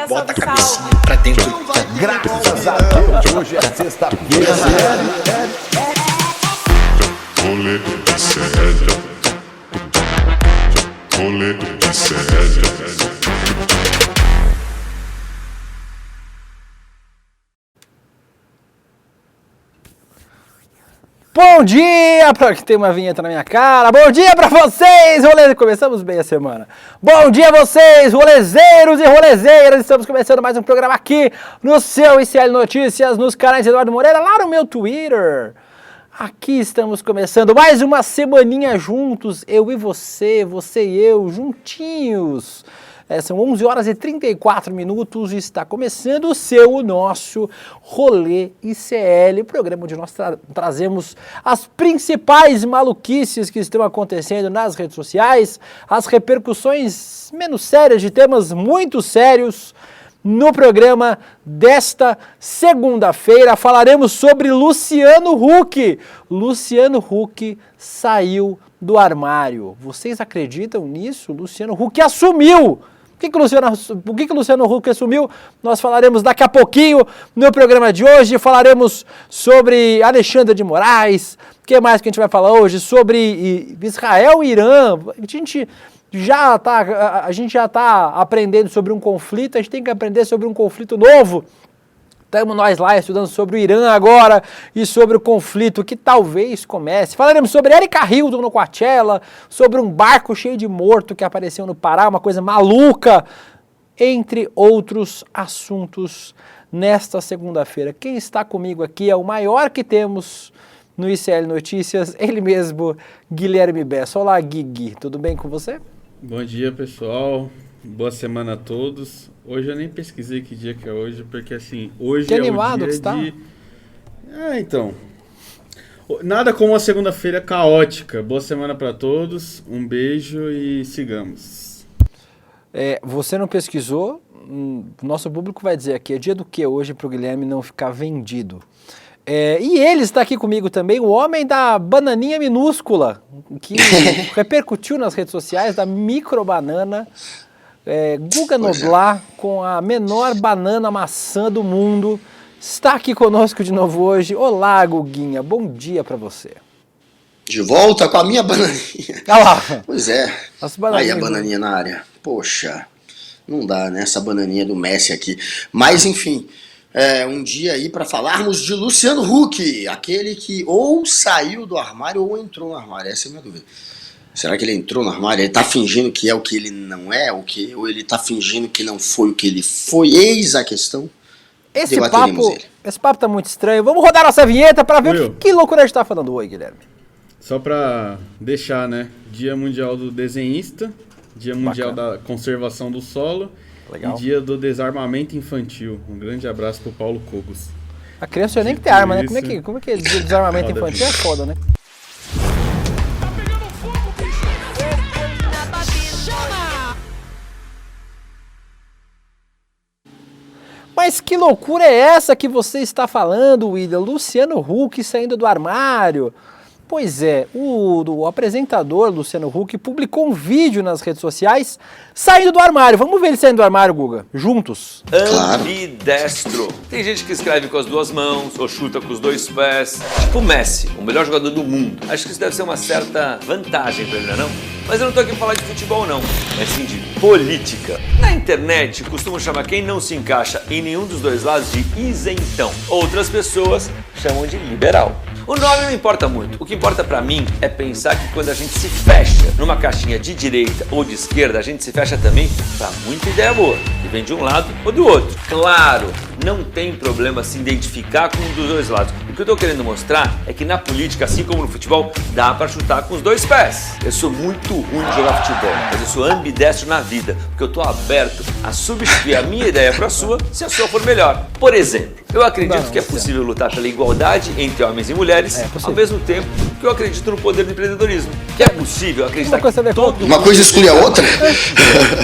Bota a cabecinha pra dentro. Graças a Deus, hoje é sexta-feira. Rolê de sério. Rolê de sério. Bom dia para que tem uma vinheta na minha cara. Bom dia para vocês, rolê. Começamos bem a semana. Bom dia a vocês, rolezeiros e rolezeiras. Estamos começando mais um programa aqui no seu ICL Notícias, nos canais Eduardo Moreira, lá no meu Twitter. Aqui estamos começando mais uma semaninha juntos, eu e você, você e eu, juntinhos. São 11 horas e 34 minutos e está começando o nosso Rolê ICL, programa onde nós trazemos as principais maluquices que estão acontecendo nas redes sociais, as repercussões menos sérias de temas muito sérios. No programa desta segunda-feira falaremos sobre Luciano Huck. Luciano Huck saiu do armário. Vocês acreditam nisso? Luciano Huck assumiu. Por que o Luciano Huck assumiu? Nós falaremos daqui a pouquinho no programa de hoje. Falaremos sobre Alexandre de Moraes. O que mais que a gente vai falar hoje? Sobre Israel e Irã. A gente já está aprendendo sobre um conflito. A gente tem que aprender sobre um conflito novo. Estamos nós lá estudando sobre o Irã agora e sobre o conflito que talvez comece. Falaremos sobre Erika Hilton no Coachella, sobre um barco cheio de morto que apareceu no Pará, uma coisa maluca, entre outros assuntos nesta segunda-feira. Quem está comigo aqui é o maior que temos no ICL Notícias, ele mesmo, Guilherme Bessa. Olá, Gui, tudo bem com você? Bom dia, pessoal. Boa semana a todos. Hoje eu nem pesquisei que dia que é hoje, porque assim, hoje que é animado o dia que está? de... então. Nada como uma segunda-feira caótica. Boa semana para todos, um beijo e sigamos. Você não pesquisou, nosso público vai dizer aqui, é dia do que hoje para o Guilherme não ficar vendido. E ele está aqui comigo também, o homem da bananinha minúscula, que repercutiu nas redes sociais, da microbanana, Guga Noblar, com a menor banana maçã do mundo, está aqui conosco de novo hoje. Olá, Guguinha, bom dia para você. De volta com a minha bananinha. Olha lá. Pois é. Aí a bananinha na área. Poxa, não dá, né? Essa bananinha do Messi aqui. Mas, enfim, um dia aí para falarmos de Luciano Huck, aquele que ou saiu do armário ou entrou no armário. Essa é a minha dúvida. Será que ele entrou no armário? Ele tá fingindo que é o que ele não é? Ou ele tá fingindo que não foi o que ele foi? Eis a questão. Esse papo tá muito estranho. Vamos rodar nossa vinheta para ver que loucura a gente tá falando. Oi, Guilherme. Só para deixar, né? Dia Mundial do Desenhista, Dia Mundial da Conservação do Solo. Legal. E Dia do Desarmamento Infantil. Um grande abraço pro Paulo Cogos. A criança não tem nem que ter arma, né? Como é que dia do desarmamento infantil é foda, né? Mas que loucura é essa que você está falando, William? Luciano Huck saindo do armário. Pois é, o apresentador Luciano Huck publicou um vídeo nas redes sociais saindo do armário. Vamos ver ele saindo do armário, Guga, juntos. Ambidestro. Tem gente que escreve com as duas mãos ou chuta com os dois pés. Tipo o Messi, o melhor jogador do mundo. Acho que isso deve ser uma certa vantagem pra ele, não? Mas eu não tô aqui pra falar de futebol, não, mas sim de política. Na internet, costumam chamar quem não se encaixa em nenhum dos dois lados de isentão. Outras pessoas chamam de liberal. O nome não importa muito. O que importa pra mim é pensar que quando a gente se fecha numa caixinha de direita ou de esquerda, a gente se fecha também pra muita ideia boa, que vem de um lado ou do outro. Claro, não tem problema se identificar com um dos dois lados. O que eu tô querendo mostrar é que na política, assim como no futebol, dá pra chutar com os dois pés. Eu sou muito ruim de jogar futebol, mas eu sou ambidestro na vida, porque eu tô aberto a substituir a minha ideia pra sua, se a sua for melhor. Por exemplo, eu acredito que é possível lutar pela igualdade entre homens e mulheres, ao mesmo tempo que eu acredito no poder do empreendedorismo. Que é possível acreditar que todo uma coisa exclui a outra?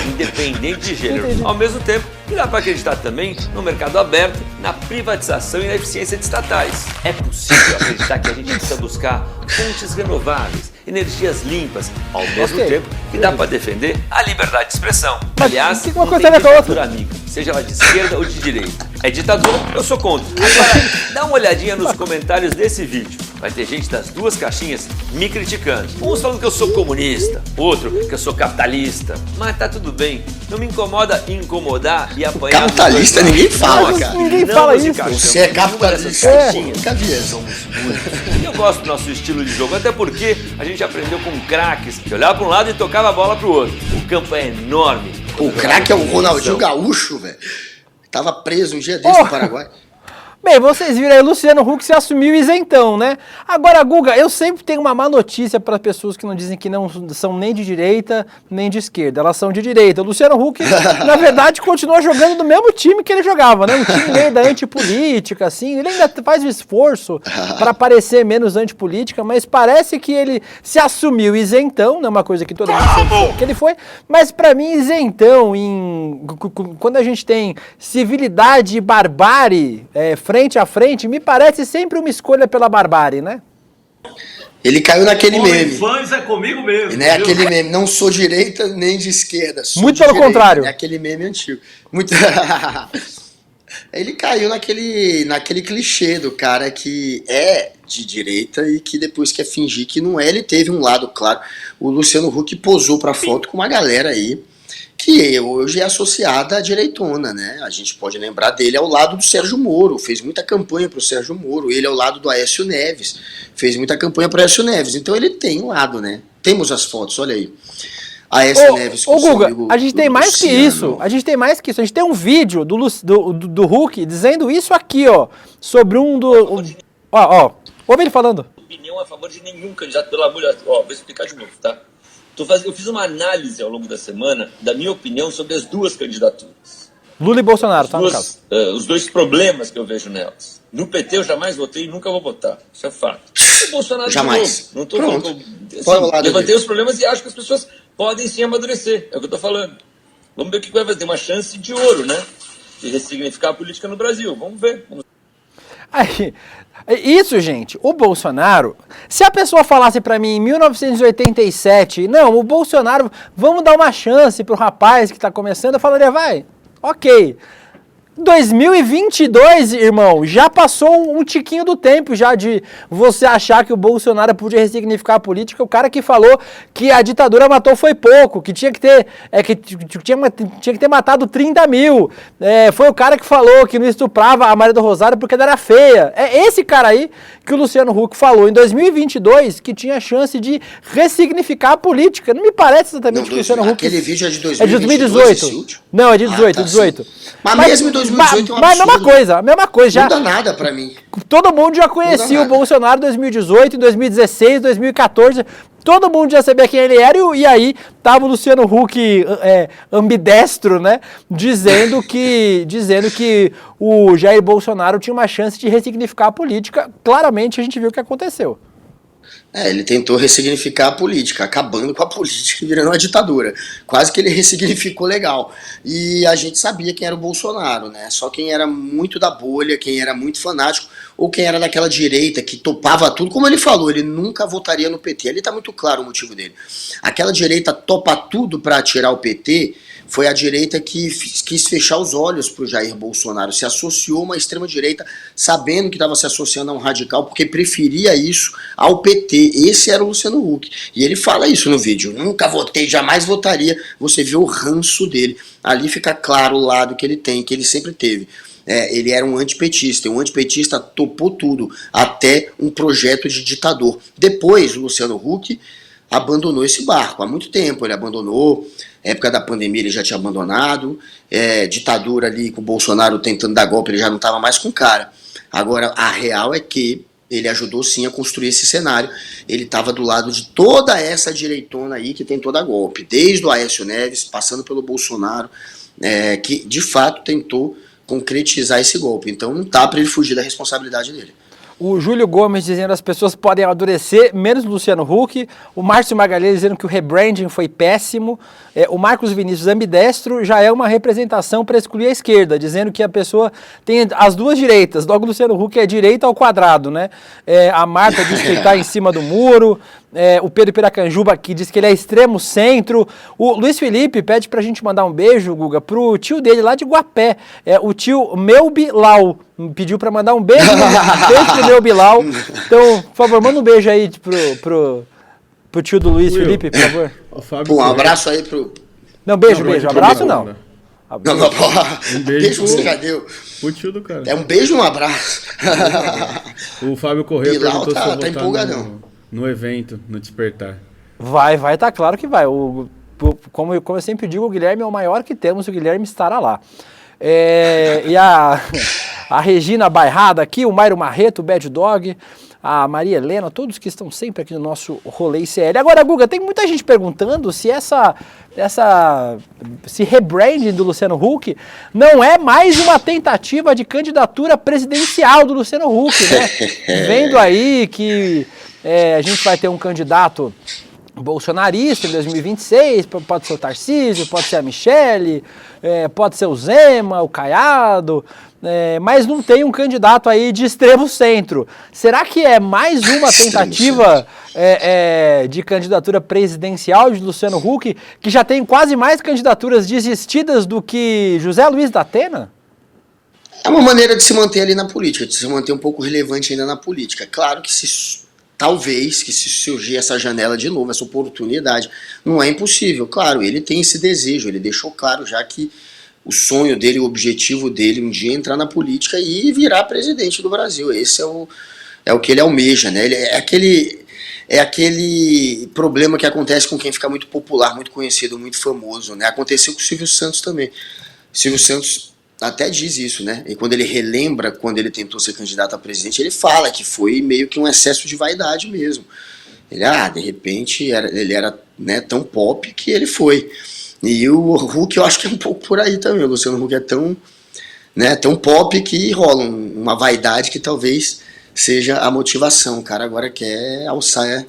Independente de gênero. Ao mesmo tempo, e dá para acreditar também no mercado aberto, na privatização e na eficiência de estatais. É possível acreditar que a gente precisa buscar fontes renováveis, energias limpas, ao mesmo tempo que dá para defender a liberdade de expressão. Aliás, uma coisa a ver com a outra. Amiga. seja ela de esquerda ou de direita. É ditadura, eu sou contra. Agora, dá uma olhadinha nos comentários desse vídeo. Vai ter gente das duas caixinhas me criticando. Uns falando que eu sou comunista, outro que eu sou capitalista. Mas tá tudo bem. Não me incomoda incomodar e apanhar. Capitalista ninguém fala, cara. Ninguém fala isso. Você é capitalista. Nunca vi essa. Eu gosto do nosso estilo de jogo, até porque a gente aprendeu com craques que olhava para um lado e tocava a bola pro outro. O campo é enorme. O craque é o Ronaldinho Gaúcho, velho. Tava preso um dia desse no Paraguai. Bem, vocês viram aí, Luciano Huck se assumiu isentão, né? Agora, Guga, eu sempre tenho uma má notícia para pessoas que não dizem que não são nem de direita, nem de esquerda. Elas são de direita. O Luciano Huck, na verdade, continua jogando do mesmo time que ele jogava, né? Um time meio da antipolítica, assim. Ele ainda faz um esforço para parecer menos antipolítica, mas parece que ele se assumiu isentão, né? Uma coisa que todo mundo sabe que ele foi. Mas para mim, isentão, quando a gente tem civilidade e barbárie, frente a frente, me parece sempre uma escolha pela barbárie, né? Ele caiu naquele meme. Fãs é comigo mesmo. Né? Aquele meme, não sou direita nem de esquerda. Muito pelo contrário. É aquele meme antigo. Muito... Ele caiu naquele clichê do cara que é de direita e que depois quer fingir que não é. Ele teve um lado, claro. O Luciano Huck posou pra foto com uma galera aí que hoje é associada à direitona, né? A gente pode lembrar dele ao lado do Sérgio Moro, fez muita campanha pro Sérgio Moro, ele ao lado do Aécio Neves, fez muita campanha pro Aécio Neves, então ele tem um lado, né? Temos as fotos, olha aí. Aécio Neves com Guga, amigo, a gente tem mais que isso, a gente tem mais que isso, a gente tem um vídeo do Huck dizendo isso aqui, ó, sobre ó, ouve ele falando. Opinião a favor de nenhum candidato, pelo amor de Deus, vou explicar de novo, tá? Eu fiz uma análise ao longo da semana da minha opinião sobre as duas candidaturas. Lula e Bolsonaro, tá no caso. Os dois problemas que eu vejo nelas. No PT eu jamais votei e nunca vou votar. Isso é fato. O Bolsonaro jamais. Não tô falando assim, levantei os problemas e acho que as pessoas podem sim amadurecer. É o que eu tô falando. Vamos ver o que vai fazer. Tem uma chance de ouro, né? De ressignificar a política no Brasil. Vamos ver. Aí, isso, gente, o Bolsonaro, se a pessoa falasse pra mim em 1987, não, o Bolsonaro, vamos dar uma chance pro rapaz que tá começando, eu falaria, vai, ok. 2022, irmão, já passou um tiquinho do tempo já de você achar que o Bolsonaro podia ressignificar a política. O cara que falou que a ditadura matou foi pouco, que tinha que ter, tinha que ter matado 30 mil. Foi o cara que falou que não estuprava a Maria do Rosário porque ela era feia. É esse cara aí que o Luciano Huck falou em 2022 que tinha chance de ressignificar a política. Não me parece exatamente que o Luciano Huck... Aquele vídeo é de 2018. Não, é de 18, 18. Mas mesmo em 2018 é um absurdo. Mas a mesma coisa. Não dá nada pra mim. Todo mundo já conhecia o Bolsonaro em 2018, em 2016, 2014. Todo mundo já sabia quem ele era e aí tava o Luciano Huck ambidestro, né? Dizendo que o Jair Bolsonaro tinha uma chance de ressignificar a política. Claramente a gente viu o que aconteceu. Ele tentou ressignificar a política, acabando com a política e virando uma ditadura. Quase que ele ressignificou legal. E a gente sabia quem era o Bolsonaro, né? Só quem era muito da bolha, quem era muito fanático, ou quem era daquela direita que topava tudo. Como ele falou, ele nunca votaria no PT. Ali tá muito claro o motivo dele. Aquela direita topa tudo para tirar o PT... Foi a direita que quis fechar os olhos para o Jair Bolsonaro, se associou a uma extrema-direita sabendo que estava se associando a um radical, porque preferia isso ao PT. Esse era o Luciano Huck. E ele fala isso no vídeo, nunca votei, jamais votaria. Você vê o ranço dele. Ali fica claro o lado que ele tem, que ele sempre teve. Ele era um antipetista, e um antipetista topou tudo, até um projeto de ditador. Depois, o Luciano Huck abandonou esse barco, há muito tempo ele abandonou, época da pandemia ele já tinha abandonado, ditadura ali com o Bolsonaro tentando dar golpe, ele já não estava mais com cara. Agora, a real é que ele ajudou sim a construir esse cenário, ele estava do lado de toda essa direitona aí que tentou dar golpe, desde o Aécio Neves, passando pelo Bolsonaro, que de fato tentou concretizar esse golpe, então não tá para ele fugir da responsabilidade dele. O Júlio Gomes dizendo que as pessoas podem amadurecer, menos o Luciano Huck. O Márcio Magalhães dizendo que o rebranding foi péssimo. O Marcos Vinícius ambidestro já é uma representação para excluir a esquerda, dizendo que a pessoa tem as duas direitas. Logo o Luciano Huck é direita ao quadrado, né? A Marta diz que ele está em cima do muro. O Pedro Piracanjuba aqui diz que ele é extremo centro. O Luiz Felipe pede pra gente mandar um beijo, Guga, pro tio dele lá de Guapé. O tio Meu Bilal pediu pra mandar um beijo, pro Meu Bilal. Então, por favor, manda um beijo aí pro tio do Luiz Felipe, por favor. Um abraço aí pro... Não, beijo. Abraço não. Não, porra. Um Beijo você já deu. O tio do cara. É um beijo e um abraço. O Fábio Corrêa Bilal perguntou se eu vou tá estar empolgadão. no evento, no Despertar. Vai, tá claro que vai. Como eu sempre digo, o Guilherme é o maior que temos, o Guilherme estará lá. E a Regina Bairrada aqui, o Mairo Marreto, o Bad Dog, a Maria Helena, todos que estão sempre aqui no nosso rolê ICL. Agora, Guga, tem muita gente perguntando se esse rebranding do Luciano Huck não é mais uma tentativa de candidatura presidencial do Luciano Huck, né? Vendo aí que a gente vai ter um candidato bolsonarista em 2026, pode ser o Tarcísio, pode ser a Michele, pode ser o Zema, o Caiado, mas não tem um candidato aí de extremo centro. Será que é mais uma tentativa de candidatura presidencial de Luciano Huck, que já tem quase mais candidaturas desistidas do que José Luiz da Atena? É uma maneira de se manter ali na política, de se manter um pouco relevante ainda na política. Claro que talvez que se surgir essa janela de novo, essa oportunidade, não é impossível. Claro, ele tem esse desejo, ele deixou claro já que o sonho dele, o objetivo dele um dia é entrar na política e virar presidente do Brasil. Esse é o que ele almeja, né? Ele é aquele problema que acontece com quem fica muito popular, muito conhecido, muito famoso, né? Aconteceu com o Silvio Santos também. Silvio Santos até diz isso, né? E quando ele relembra, quando ele tentou ser candidato a presidente, ele fala que foi meio que um excesso de vaidade mesmo. Ele, de repente, ele era, né, tão pop que ele foi. E o Huck, eu acho que é um pouco por aí também. O Luciano Huck é tão pop que rola uma vaidade que talvez seja a motivação. O cara agora quer alçar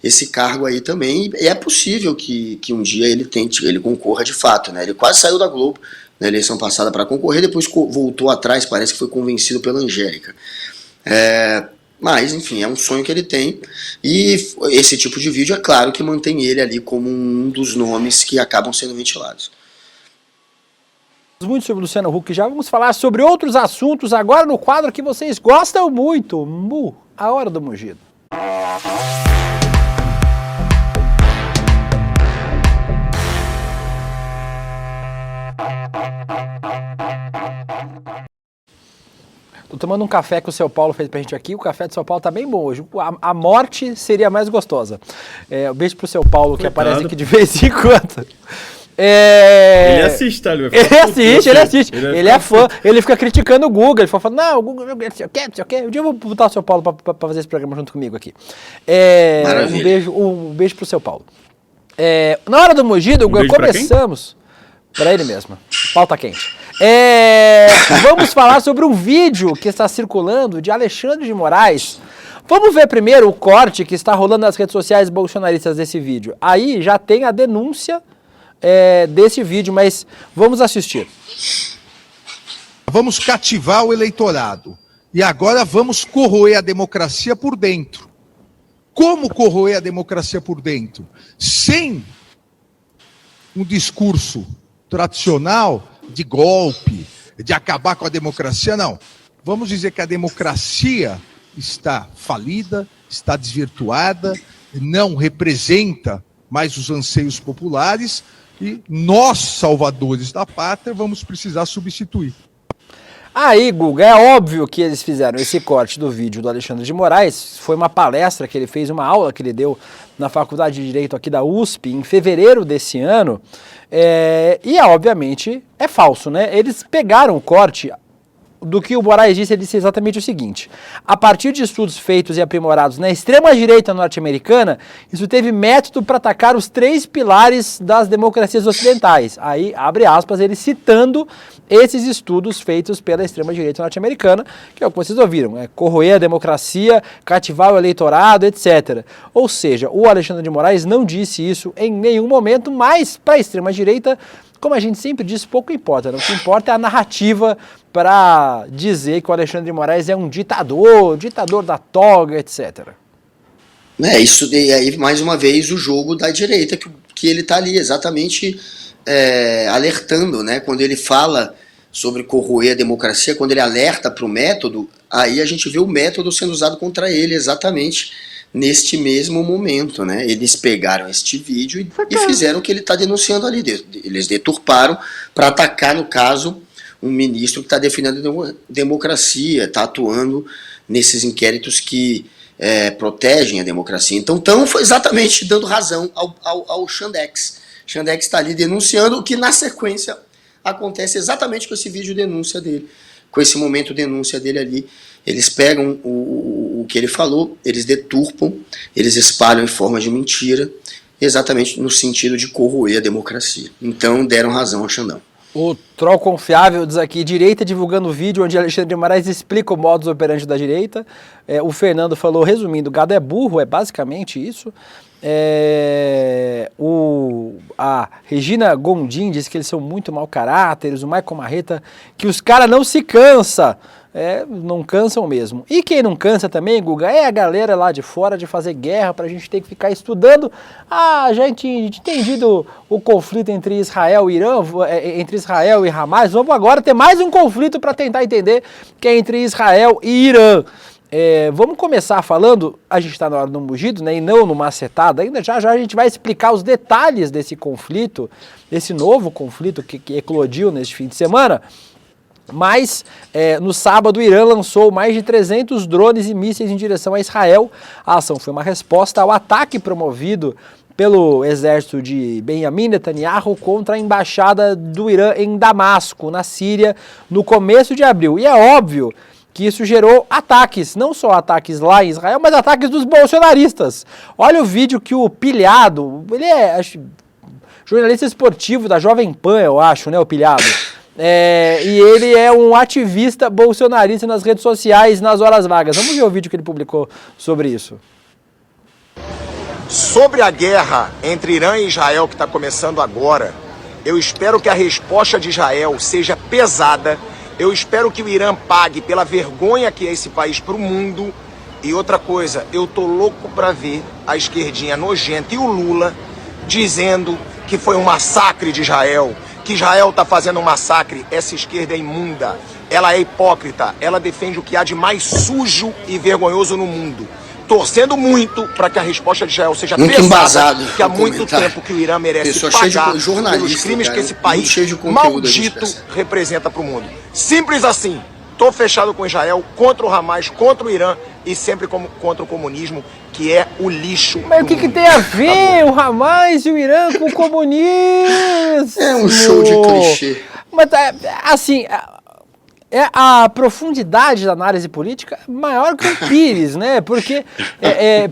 esse cargo aí também. E é possível que um dia ele concorra de fato, né? Ele quase saiu da Globo na eleição passada para concorrer, depois voltou atrás, parece que foi convencido pela Angélica. Mas, enfim, é um sonho que ele tem, e esse tipo de vídeo, é claro que mantém ele ali como um dos nomes que acabam sendo ventilados. Muito sobre o Luciano Huck, já vamos falar sobre outros assuntos agora no quadro que vocês gostam muito, a Hora do Mugido. Tô tomando um café que o seu Paulo fez pra gente aqui. O café do seu Paulo tá bem bom hoje. A morte seria mais gostosa. Um beijo pro seu Paulo, que aparece aqui de vez em quando. Ele assiste, tá? Ele assiste. Ele é fã. Ele fica criticando o Google. Ele fala, não, o Google, não sei o que. Um dia eu vou botar o seu Paulo pra fazer esse programa junto comigo aqui. Um beijo pro seu Paulo. Na Hora do Mugido, começamos... Pra ele mesmo. O pau tá quente. Vamos falar sobre um vídeo que está circulando de Alexandre de Moraes. Vamos ver primeiro o corte que está rolando nas redes sociais bolsonaristas desse vídeo. Aí já tem a denúncia desse vídeo, mas vamos assistir. Vamos cativar o eleitorado. E agora vamos corroer a democracia por dentro. Como corroer a democracia por dentro? Sem um discurso tradicional de golpe, de acabar com a democracia, não. Vamos dizer que a democracia está falida, está desvirtuada, não representa mais os anseios populares e nós, salvadores da pátria, vamos precisar substituir. Aí, Guga, é óbvio que eles fizeram esse corte do vídeo do Alexandre de Moraes. Foi uma palestra que ele fez, uma aula que ele deu na Faculdade de Direito aqui da USP, em fevereiro desse ano. Obviamente, é falso, né? Eles pegaram o corte do que o Moraes disse. Ele disse exatamente o seguinte: a partir de estudos feitos e aprimorados na extrema-direita norte-americana, isso teve método para atacar os 3 pilares das democracias ocidentais. Aí, abre aspas, ele citando esses estudos feitos pela extrema-direita norte-americana, que é o que vocês ouviram, corroer a democracia, cativar o eleitorado, etc. Ou seja, o Alexandre de Moraes não disse isso em nenhum momento, mas para a extrema-direita, como a gente sempre diz, pouco importa. Né? O que importa é a narrativa para dizer que o Alexandre de Moraes é um ditador da toga, etc. Isso e aí, mais uma vez, o jogo da direita, que ele está ali exatamente alertando, né? Quando ele fala sobre corroer a democracia, quando ele alerta para o método, aí a gente vê o método sendo usado contra ele exatamente neste mesmo momento, né? Eles pegaram este vídeo e fizeram o que ele está denunciando ali. Eles deturparam para atacar, no caso, um ministro que está defendendo a democracia, está atuando nesses inquéritos que protegem a democracia. Então foi exatamente dando razão ao Chandex. Chandex está ali denunciando o que, na sequência, acontece exatamente com esse vídeo denúncia dele, com esse momento denúncia dele ali. Eles pegam o que ele falou, eles deturpam, eles espalham em forma de mentira, exatamente no sentido de corroer a democracia. Então deram razão ao Xandão. O Troll Confiável diz aqui, direita divulgando vídeo onde Alexandre de Moraes explica o modus operandi da direita. O Fernando falou, resumindo, gado é burro, é basicamente isso. A Regina Gondim diz que eles são muito mau caráteres, o Michael Marreta, que os caras não se cansam. Não cansam mesmo. E quem não cansa também, Guga, é a galera lá de fora de fazer guerra pra gente ter que ficar estudando. Já entendido o conflito entre Israel e Irã, entre Israel e Hamas, vamos agora ter mais um conflito para tentar entender que é entre Israel e Irã. Vamos começar falando, a gente está na hora do mugido, né, e não no macetado ainda, já a gente vai explicar os detalhes desse conflito, esse novo conflito que eclodiu neste fim de semana. Mas, no sábado, o Irã lançou mais de 300 drones e mísseis em direção a Israel. A ação foi uma resposta ao ataque promovido pelo exército de Benjamin Netanyahu contra a embaixada do Irã em Damasco, na Síria, no começo de abril. E é óbvio que isso gerou ataques, não só ataques lá em Israel, mas ataques dos bolsonaristas. Olha o vídeo que o Pilhado, ele jornalista esportivo da Jovem Pan, eu acho, né, o Pilhado. E ele é um ativista bolsonarista nas redes sociais, nas horas vagas. Vamos ver o vídeo que ele publicou sobre isso. Sobre a guerra entre Irã e Israel que está começando agora, eu espero que a resposta de Israel seja pesada. Eu espero que o Irã pague pela vergonha que é esse país para o mundo. E outra coisa, eu tô louco para ver a esquerdinha nojenta e o Lula dizendo que foi um massacre de Israel, que Israel está fazendo um massacre. Essa esquerda é imunda, ela é hipócrita, ela defende o que há de mais sujo e vergonhoso no mundo. Torcendo muito para que a resposta de Israel seja muito pesada, que há muito tempo que o Irã merece pagar pelos crimes que esse país maldito representa para o mundo. Simples assim. Estou fechado com Israel, contra o Hamas, contra o Irã e sempre contra o comunismo, que é o lixo. Mas o que tem a ver o Hamas e o Irã com o comunismo? É um show de clichê. Mas, assim, a profundidade da análise política é maior que o Pires, né? Porque,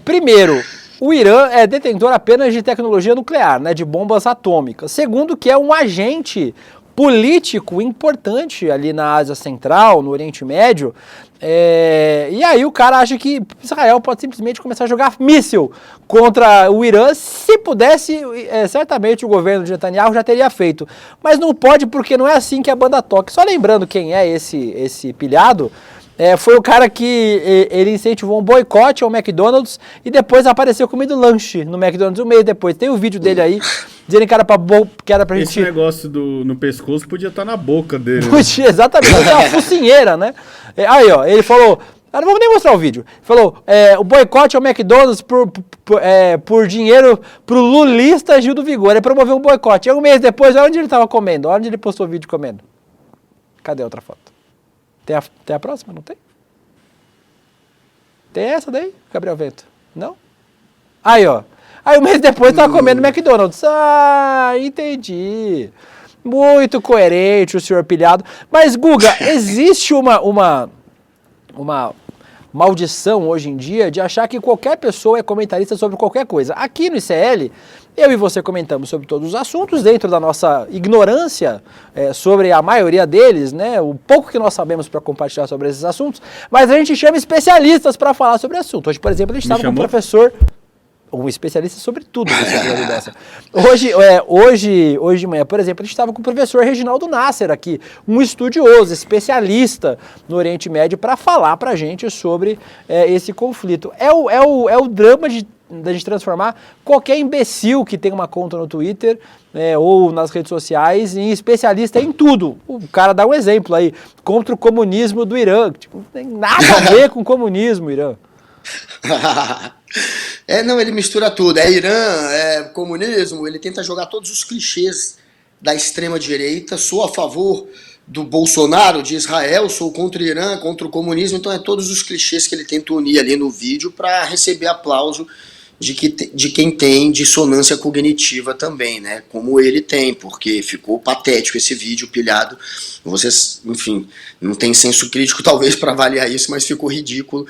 primeiro, o Irã é detentor apenas de tecnologia nuclear, né? De bombas atômicas. Segundo, que é um agente político importante ali na Ásia Central, no Oriente Médio, e aí o cara acha que Israel pode simplesmente começar a jogar míssil contra o Irã. Se pudesse, certamente o governo de Netanyahu já teria feito, mas não pode porque não é assim que a banda toca. Só lembrando quem é esse pilhado, foi o cara que ele incentivou um boicote ao McDonald's e depois apareceu comendo lanche no McDonald's um mês depois. Tem o vídeo dele aí, dizendo que era pra gente... Esse negócio no pescoço podia estar na boca dele. Podia, exatamente, é uma focinheira, né? Aí, ó, ele falou... não vou nem mostrar o vídeo. Falou, o boicote ao McDonald's por dinheiro pro lulista Gil do Vigor. Ele promoveu um boicote. E um mês depois, olha onde ele tava comendo. Olha onde ele postou o vídeo comendo. Cadê a outra foto? Tem a próxima? Não tem? Tem essa daí, Gabriel Vento? Não? Aí, ó. Aí um mês depois tava comendo McDonald's. Entendi. Muito coerente o senhor pilhado. Mas, Guga, existe uma maldição hoje em dia de achar que qualquer pessoa é comentarista sobre qualquer coisa. Aqui no ICL, eu e você comentamos sobre todos os assuntos, dentro da nossa ignorância sobre a maioria deles, né? O pouco que nós sabemos para compartilhar sobre esses assuntos, mas a gente chama especialistas para falar sobre o assunto. Hoje, por exemplo, a gente estava com um professor... um especialista sobre tudo. Dessa. Hoje de manhã, por exemplo, a gente estava com o professor Reginaldo Nasser aqui, um estudioso, especialista no Oriente Médio, para falar para a gente sobre esse conflito. É o drama da gente transformar qualquer imbecil que tem uma conta no Twitter ou nas redes sociais em especialista em tudo. O cara dá um exemplo aí, contra o comunismo do Irã. Tipo, não tem nada a ver com o comunismo, Irã. Não, ele mistura tudo. É Irã, é comunismo, ele tenta jogar todos os clichês da extrema-direita. Sou a favor do Bolsonaro, de Israel, sou contra o Irã, contra o comunismo. Então é todos os clichês que ele tenta unir ali no vídeo para receber aplauso de quem tem dissonância cognitiva também, né? Como ele tem, porque ficou patético esse vídeo pilhado. Vocês, enfim, não tem senso crítico talvez para avaliar isso, mas ficou ridículo.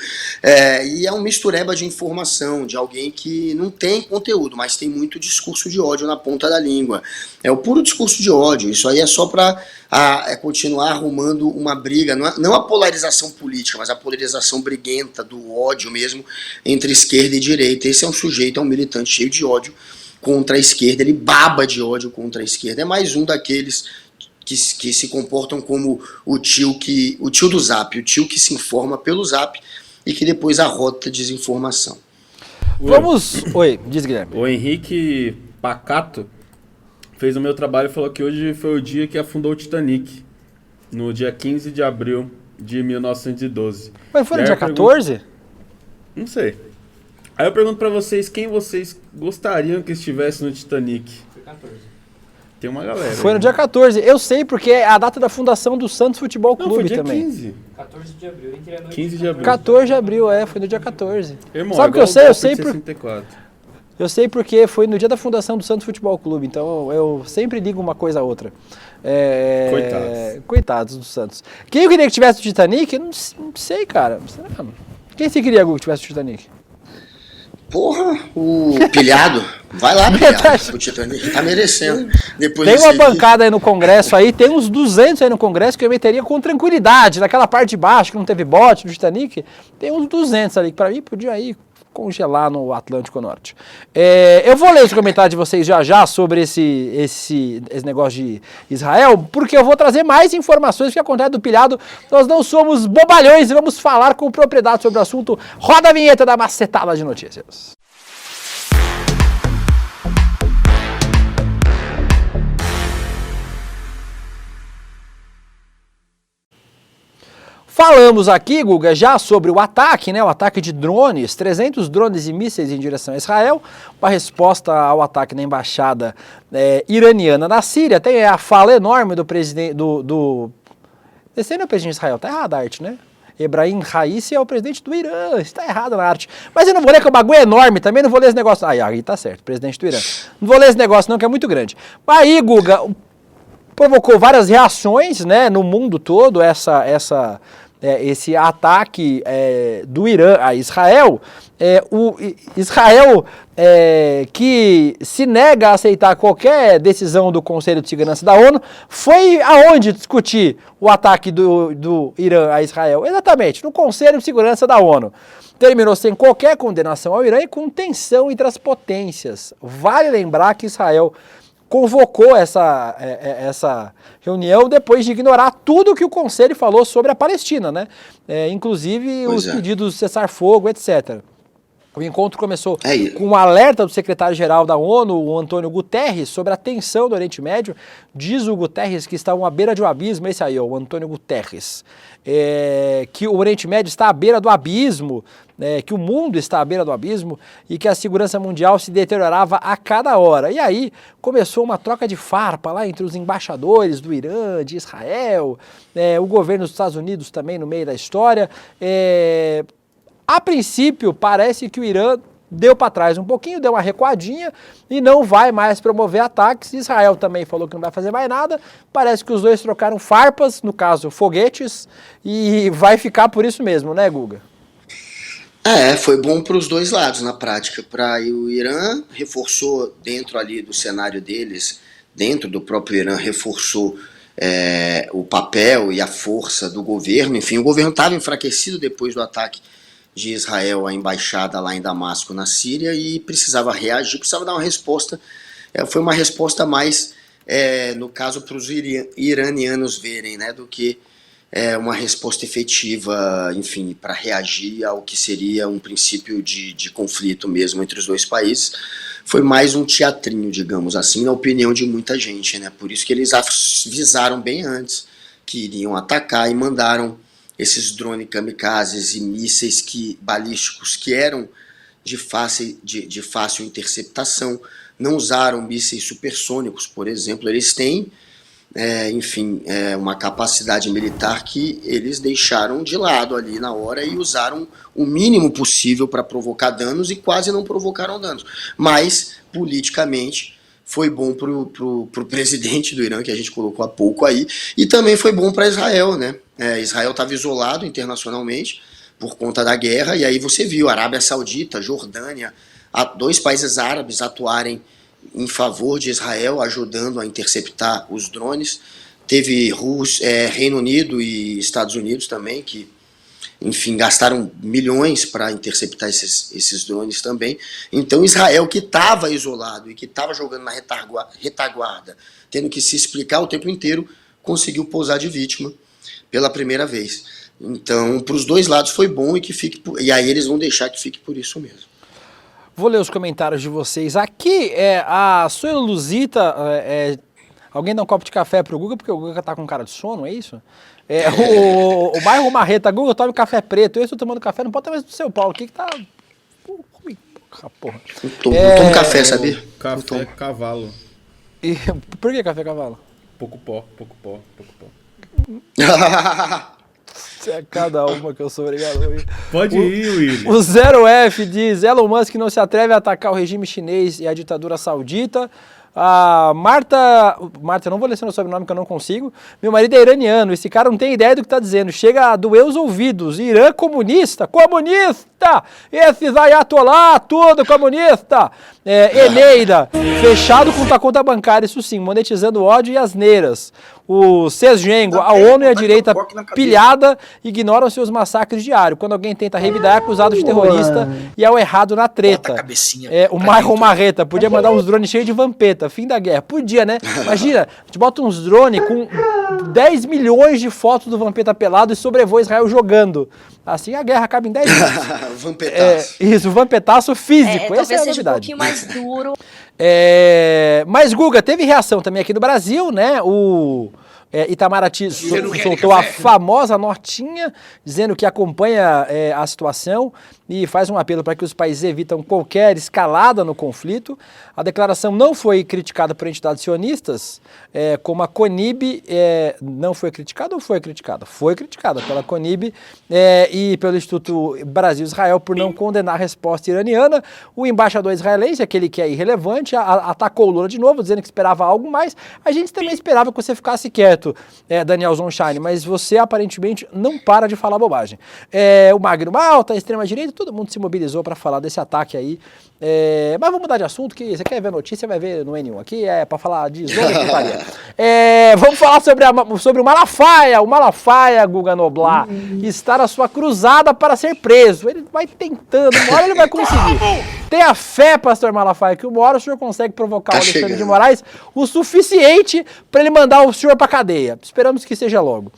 E é um mistureba de informação, de alguém que não tem conteúdo, mas tem muito discurso de ódio na ponta da língua. É o puro discurso de ódio. Isso aí é só para continuar arrumando uma briga, não a polarização política, mas a polarização briguenta do ódio mesmo entre esquerda e direita. Esse é um sujeito, é um militante cheio de ódio contra a esquerda, ele baba de ódio contra a esquerda. É mais um daqueles que se comportam como o tio do Zap, o tio que se informa pelo Zap e que depois arrota desinformação. Oi, diz, Guilherme. O Henrique Pacato fez o meu trabalho e falou que hoje foi o dia que afundou o Titanic, no dia 15 de abril de 1912. Mas foi no dia 14? Não sei. Aí eu pergunto pra vocês, quem vocês gostariam que estivesse no Titanic? Foi 14. Tem uma galera. Foi no dia 14. Eu sei porque é a data da fundação do Santos Futebol Clube foi dia também. 15. 14 de abril, entre a noite 15 de abril. 14 de abril, foi no dia 14. Irmão, sabe o que eu sei? Eu sei porque foi no dia da fundação do Santos Futebol Clube, então eu sempre ligo uma coisa a outra. Coitados do Santos. Quem eu queria que tivesse o Titanic? Eu não sei, cara. Quem você queria, Gugu, que tivesse o Titanic? Porra, o pilhado. Vai lá, pilhado. O Titanic tá merecendo. Depois tem uma bancada aí no Congresso aí, tem uns 200 aí no Congresso que eu meteria com tranquilidade. Naquela parte de baixo que não teve bote do Titanic, tem uns 200 ali que pra mim podia ir congelar no Atlântico Norte. Eu vou ler os comentários de vocês já sobre esse negócio de Israel, porque eu vou trazer mais informações que acontece do pilhado. Nós não somos bobalhões e vamos falar com propriedade sobre o assunto. Roda a vinheta da macetada de notícias. Falamos aqui, Guga, já sobre o ataque, né? O ataque de drones, 300 drones e mísseis em direção a Israel, uma resposta ao ataque na embaixada iraniana na Síria. Tem a fala enorme do presidente esse não é o presidente de Israel, tá errado a arte, né? Ebrahim Raisi é o presidente do Irã, está errado na arte. Mas eu não vou ler que o bagulho é enorme também, não vou ler esse negócio. Aí tá certo, presidente do Irã. Não vou ler esse negócio não, que é muito grande. Aí, Guga, provocou várias reações, né, no mundo todo, esse ataque do Irã a Israel. Israel que se nega a aceitar qualquer decisão do Conselho de Segurança da ONU, foi aonde discutir o ataque do Irã a Israel? Exatamente, no Conselho de Segurança da ONU. Terminou sem qualquer condenação ao Irã e com tensão entre as potências. Vale lembrar que Israel convocou essa reunião depois de ignorar tudo que o Conselho falou sobre a Palestina, né? Inclusive os pedidos de cessar-fogo, etc. O encontro começou com um alerta do secretário-geral da ONU, o Antônio Guterres, sobre a tensão do Oriente Médio. Diz o Guterres que está à beira de um abismo, esse aí, o Antônio Guterres, que o Oriente Médio está à beira do abismo, que o mundo está à beira do abismo e que a segurança mundial se deteriorava a cada hora. E aí começou uma troca de farpa lá entre os embaixadores do Irã, de Israel, o governo dos Estados Unidos também no meio da história. A princípio, parece que o Irã deu para trás um pouquinho, deu uma recuadinha e não vai mais promover ataques. Israel também falou que não vai fazer mais nada. Parece que os dois trocaram farpas, no caso foguetes, e vai ficar por isso mesmo, né, Guga? Foi bom para os dois lados na prática. O Irã reforçou dentro ali do cenário deles, dentro do próprio Irã, reforçou o papel e a força do governo. Enfim, o governo estava enfraquecido depois do ataque de Israel à embaixada lá em Damasco, na Síria, e precisava reagir, precisava dar uma resposta. Foi uma resposta mais, no caso, para os iranianos verem, né, do que uma resposta efetiva, enfim, para reagir ao que seria um princípio de conflito mesmo entre os dois países. Foi mais um teatrinho, digamos assim, na opinião de muita gente, né? Por isso que eles avisaram bem antes que iriam atacar e mandaram esses drones kamikazes e mísseis balísticos que eram de fácil interceptação. Não usaram mísseis supersônicos, por exemplo. Eles têm, uma capacidade militar que eles deixaram de lado ali na hora e usaram o mínimo possível para provocar danos e quase não provocaram danos. Mas, politicamente, foi bom pro presidente do Irã, que a gente colocou há pouco aí, e também foi bom para Israel, né? Israel estava isolado internacionalmente por conta da guerra, e aí você viu a Arábia Saudita, Jordânia, 2 países árabes atuarem em favor de Israel, ajudando a interceptar os drones. Teve Reino Unido e Estados Unidos também, que, enfim, gastaram milhões para interceptar esses drones também. Então Israel, que estava isolado e que estava jogando na retaguarda, tendo que se explicar o tempo inteiro, conseguiu pousar de vítima pela primeira vez. Então, para os dois lados foi bom e aí eles vão deixar que fique por isso mesmo. Vou ler os comentários de vocês aqui. A Suela Luzita, alguém dá um copo de café pro Guga, porque o Guga tá com cara de sono, é isso? O bairro Marreta, Guga, tome café preto. Eu estou tomando café, não pode estar mais do seu Paulo. O que tá... Porra. Eu tomo café, sabia? Café cavalo. Por que café cavalo? Pouco pó. É cada uma que eu sou obrigado a ouvir. Pode ir, William. O 0F diz: Elon Musk não se atreve a atacar o regime chinês e a ditadura saudita. A Marta, não vou ler seu sobrenome que eu não consigo. Meu marido é iraniano, esse cara não tem ideia do que está dizendo. Chega a doer os ouvidos. Irã comunista! Esses ayatollah, tudo comunista! Eneida, fechado com a conta bancária, isso sim, monetizando ódio e asneiras. O Sesgengo, a ONU e a direita pilhada ignoram seus massacres diários. Quando alguém tenta revidar, é acusado de terrorista e é o errado na treta. O Michael Marreta podia mandar uns drones cheios de vampeta, fim da guerra. Podia, né? Imagina, a gente bota uns drones com 10 milhões de fotos do vampeta pelado e sobrevoa Israel jogando. Assim a guerra acaba em 10 dias. Vampetaço. Isso, vampetaço físico. Essa é a novidade. Um pouquinho mais duro. Mas, Guga, teve reação também aqui no Brasil, né? O Itamaraty soltou a famosa notinha dizendo que acompanha a situação e faz um apelo para que os países evitam qualquer escalada no conflito. A declaração não foi criticada por entidades sionistas, como a CONIB. Não foi criticada ou foi criticada? Foi criticada pela CONIB e pelo Instituto Brasil-Israel por não condenar a resposta iraniana. O embaixador israelense, aquele que é irrelevante, atacou o Lula de novo, dizendo que esperava algo mais. A gente também esperava que você ficasse quieto, Daniel Zonshine, mas você aparentemente não para de falar bobagem. O Magno Malta, a extrema-direita, todo mundo se mobilizou para falar desse ataque aí. Mas vamos mudar de assunto, que você quer ver notícia, vai ver no N1 aqui, para falar de zona de putaria. Vamos falar sobre o Malafaia, Guga Noblar, que está na sua cruzada para ser preso. Ele vai tentando, uma hora ele vai conseguir. Tenha fé, pastor Malafaia, que uma hora o senhor consegue provocar o Alexandre de Moraes o suficiente para ele mandar o senhor para cadeia. Esperamos que seja logo.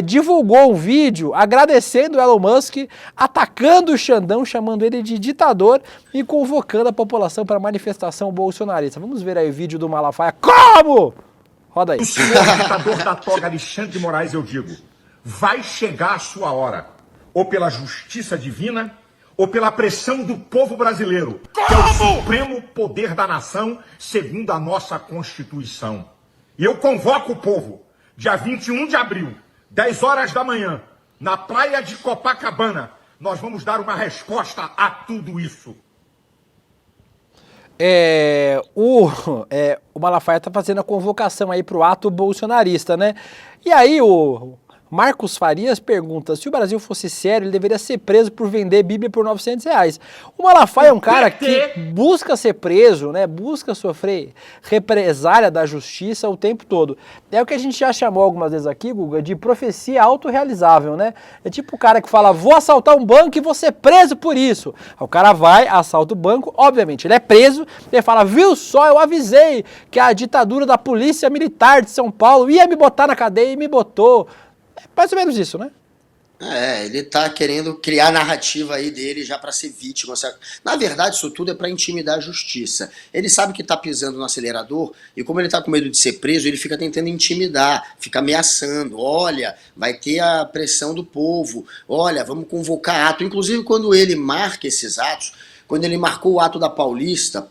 Divulgou um vídeo agradecendo o Elon Musk, atacando o Xandão, chamando ele de ditador e convocando a população para manifestação bolsonarista. Vamos ver aí o vídeo do Malafaia. Como? Roda aí. O senhor ditador da toga Alexandre de Moraes, eu digo, vai chegar a sua hora, ou pela justiça divina, ou pela pressão do povo brasileiro, que é o supremo poder da nação, segundo a nossa Constituição. E eu convoco o povo, dia 21 de abril, 10 horas da manhã, na praia de Copacabana, nós vamos dar uma resposta a tudo isso. O Malafaia tá fazendo a convocação aí pro ato bolsonarista, né? E aí o Marcos Farias pergunta, se o Brasil fosse sério, ele deveria ser preso por vender Bíblia por R$900. O Malafaia é um cara que busca ser preso, né? Busca sofrer represália da justiça o tempo todo. É o que a gente já chamou algumas vezes aqui, Guga, de profecia autorrealizável, né? É tipo o cara que fala, vou assaltar um banco e vou ser preso por isso. O cara vai, assalta o banco, obviamente ele é preso, ele fala, viu só, eu avisei que a ditadura da polícia militar de São Paulo ia me botar na cadeia e me botou. É mais ou menos isso, né? Ele tá querendo criar a narrativa aí dele já para ser vítima. Na verdade, isso tudo é para intimidar a justiça. Ele sabe que tá pisando no acelerador e como ele tá com medo de ser preso, ele fica tentando intimidar, fica ameaçando. Olha, vai ter a pressão do povo. Olha, vamos convocar ato. Inclusive, quando ele marca esses atos, quando ele marcou o ato da Paulista,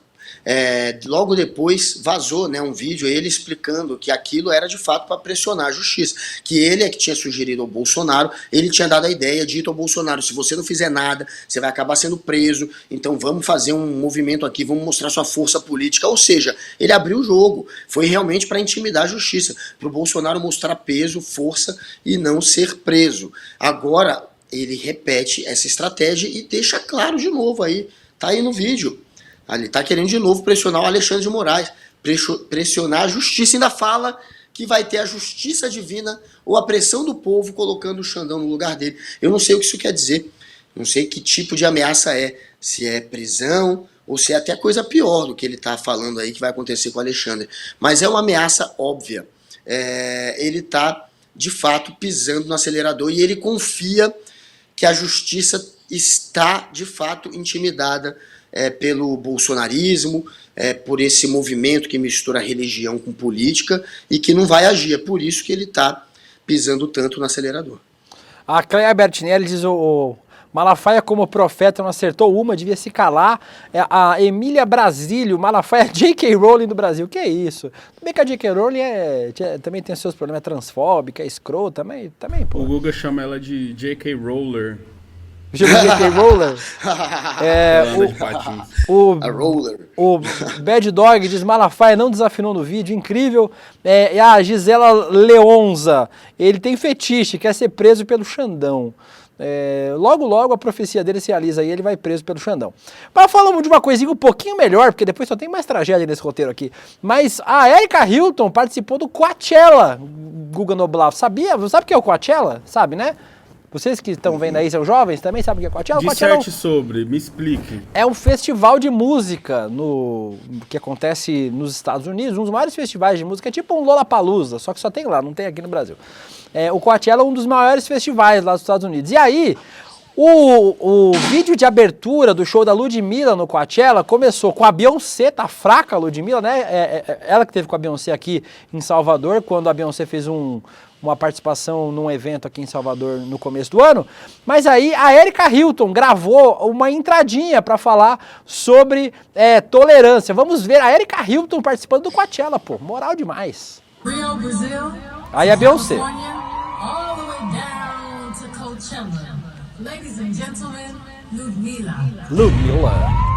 logo depois vazou, né, um vídeo ele explicando que aquilo era de fato para pressionar a justiça, que ele é que tinha sugerido ao Bolsonaro, ele tinha dado a ideia, dito ao Bolsonaro, se você não fizer nada, você vai acabar sendo preso, então vamos fazer um movimento aqui, vamos mostrar sua força política, ou seja, ele abriu o jogo, foi realmente para intimidar a justiça, para o Bolsonaro mostrar peso, força e não ser preso. Agora ele repete essa estratégia e deixa claro de novo aí, tá aí no vídeo. Ele está querendo de novo pressionar o Alexandre de Moraes, pressionar a justiça, ainda fala que vai ter a justiça divina ou a pressão do povo colocando o Xandão no lugar dele. Eu não sei o que isso quer dizer, não sei que tipo de ameaça se é prisão ou se é até coisa pior do que ele está falando aí que vai acontecer com o Alexandre. Mas é uma ameaça óbvia, ele está de fato pisando no acelerador e ele confia que a justiça está de fato intimidada pelo bolsonarismo, por esse movimento que mistura religião com política e que não vai agir. É por isso que ele está pisando tanto no acelerador. A Cleia Bertinelli diz o Malafaia como profeta não acertou uma, devia se calar. A Emília Brasílio, Malafaia J.K. Rowling do Brasil. Que é isso? Também que a J.K. Rowling também tem seus problemas, transfóbica, escrota, também pô. O Guga chama ela de J.K. Roller. J.K. Roller. O Bad Dog diz, Malafaia não desafinou no vídeo, incrível. E a Gisela Leonza, ele tem fetiche, quer ser preso pelo Xandão. Logo a profecia dele se realiza e ele vai preso pelo Xandão. Mas falamos de uma coisinha um pouquinho melhor, porque depois só tem mais tragédia nesse roteiro aqui. Mas a Erika Hilton participou do Coachella, Guga Noblar. Sabe o que é o Coachella? Sabe, né? Vocês que estão vendo aí, são jovens, também sabem o que é Coachella? Disserte sobre, me explique. É um festival de música que acontece nos Estados Unidos, um dos maiores festivais de música, é tipo um Lollapalooza, só que só tem lá, não tem aqui no Brasil. O Coachella é um dos maiores festivais lá dos Estados Unidos. E aí, o vídeo de abertura do show da Ludmilla no Coachella começou com a Beyoncé, tá fraca a Ludmilla, né? Ela que teve com a Beyoncé aqui em Salvador, quando a Beyoncé fez uma participação num evento aqui em Salvador no começo do ano, mas aí a Erika Hilton gravou uma entradinha para falar sobre tolerância. Vamos ver a Erika Hilton participando do Coachella, pô, moral demais. Aí a Beyoncé. Ludmilla.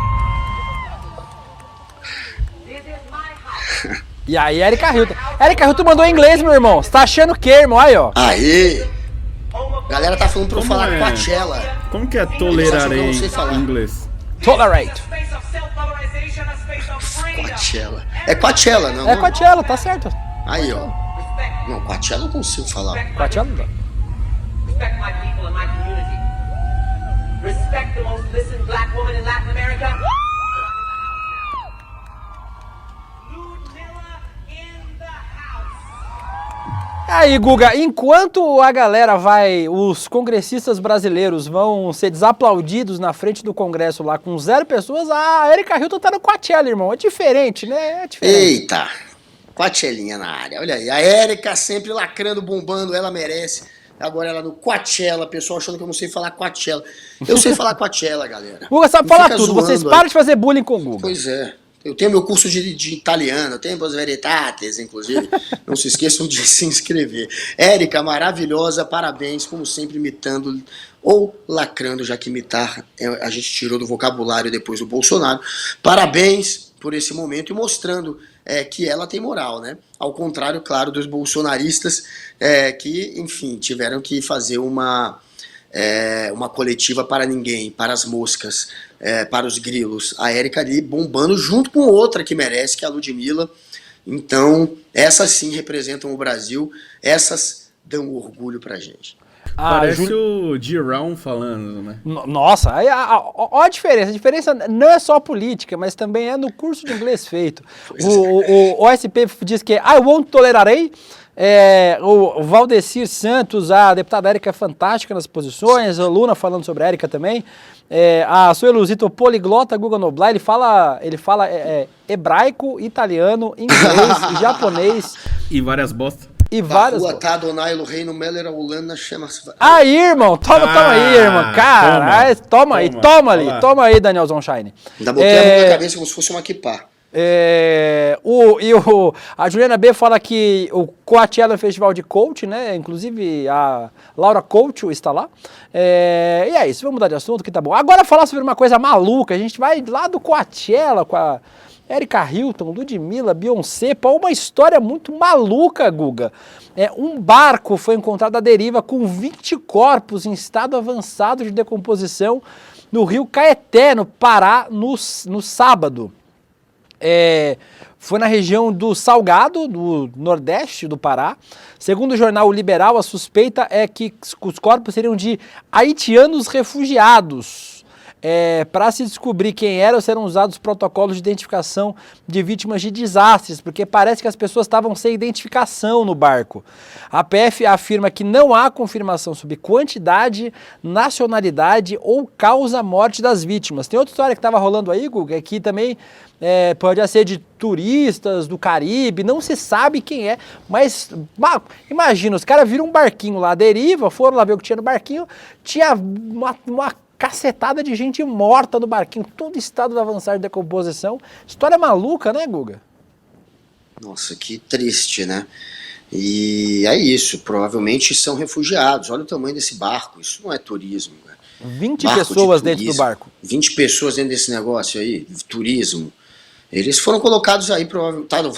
E aí, Erika Hilton. Erika Hilton mandou em inglês, meu irmão. Você tá achando o quê, irmão? Aí, ó. Aí. A galera tá falando pra eu falar Coachella. Como que é tolerarei em inglês? Tolerate. Coachella. É Coachella, não? É Coachella, tá certo. Aí, ó. Não, Coachella eu não consigo falar. Coachella não dá. Respect my people and my community. Respect the most listened black woman in Latin America. Aí, Guga, enquanto a galera os congressistas brasileiros vão ser desaplaudidos na frente do Congresso lá com 0 pessoas, a Erika Hilton tá no Coachella, irmão. É diferente, né? É diferente. Eita, Coachellinha na área. Olha aí, a Erika sempre lacrando, bombando, ela merece. Agora ela no Coachella, pessoal achando que eu não sei falar Coachella. Eu sei falar Coachella, galera. Guga sabe falar tudo, vocês param de fazer bullying com o Guga. Pois é. Eu tenho meu curso de italiano, Tempos Veritatis, inclusive. Não se esqueçam de se inscrever. Érica, maravilhosa, parabéns, como sempre, imitando ou lacrando, já que imitar a gente tirou do vocabulário depois do Bolsonaro. Parabéns por esse momento e mostrando que ela tem moral, né? Ao contrário, claro, dos bolsonaristas que, enfim, tiveram que fazer uma coletiva para ninguém, para as moscas, para os grilos. A Érica ali bombando junto com outra que merece, que é a Ludmilla. Então, essas sim representam o Brasil, essas dão orgulho pra gente. Parece o D-Round falando, né? Nossa, ó a diferença. A diferença não é só política, mas também é no curso de inglês feito. O OSP diz que I won't tolerarei. O Valdecir Santos, a deputada Érica é fantástica nas posições, a Luna falando sobre a Érica também. A Sueluzito poliglota Guga Noblar, ele fala hebraico, italiano, inglês, japonês. E várias bostas. E várias. Reino Meller, Holanda, chama. Aí, irmão, toma aí, irmão. Cara, toma aí, Daniel Zonshine. Ainda botei a mão na cabeça como se fosse uma kippah. A Juliana B fala que o Coachella é um festival de coach, né? Inclusive a Laura Coach está lá. E é isso, vamos mudar de assunto que tá bom. Agora falar sobre uma coisa maluca. A gente vai lá do Coachella com a Erika Hilton, Ludmilla, Beyoncé, pô, uma história muito maluca, Guga. Um barco foi encontrado à deriva com 20 corpos em estado avançado de decomposição no rio Caeté, no Pará, no sábado. Foi na região do Salgado, do nordeste do Pará. Segundo o jornal Liberal, a suspeita é que os corpos seriam de haitianos refugiados. Para se descobrir quem eram, serão usados protocolos de identificação de vítimas de desastres, porque parece que as pessoas estavam sem identificação no barco. A PF afirma que não há confirmação sobre quantidade, nacionalidade ou causa-morte das vítimas. Tem outra história que estava rolando aí, Guga, que também pode ser de turistas do Caribe, não se sabe quem é, mas imagina, os caras viram um barquinho lá à deriva, foram lá ver o que tinha no barquinho, tinha uma cacetada de gente morta no barquinho, todo estado avançado de decomposição. História maluca, né, Guga? Nossa, que triste, né? E é isso, provavelmente são refugiados. Olha o tamanho desse barco, isso não é turismo. Né? 20 pessoas dentro do barco. 20 pessoas dentro desse negócio aí, turismo. Eles foram colocados aí,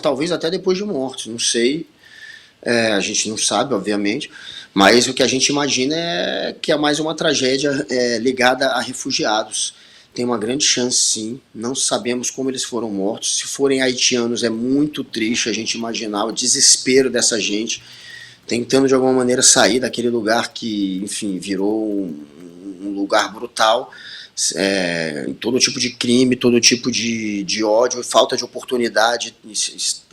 talvez até depois de mortos, não sei. A gente não sabe, obviamente, mas o que a gente imagina é que é mais uma tragédia ligada a refugiados. Tem uma grande chance, sim. Não sabemos como eles foram mortos. Se forem haitianos, é muito triste a gente imaginar o desespero dessa gente tentando de alguma maneira sair daquele lugar que, enfim, virou um lugar brutal. Todo tipo de crime, todo tipo de ódio, falta de oportunidade.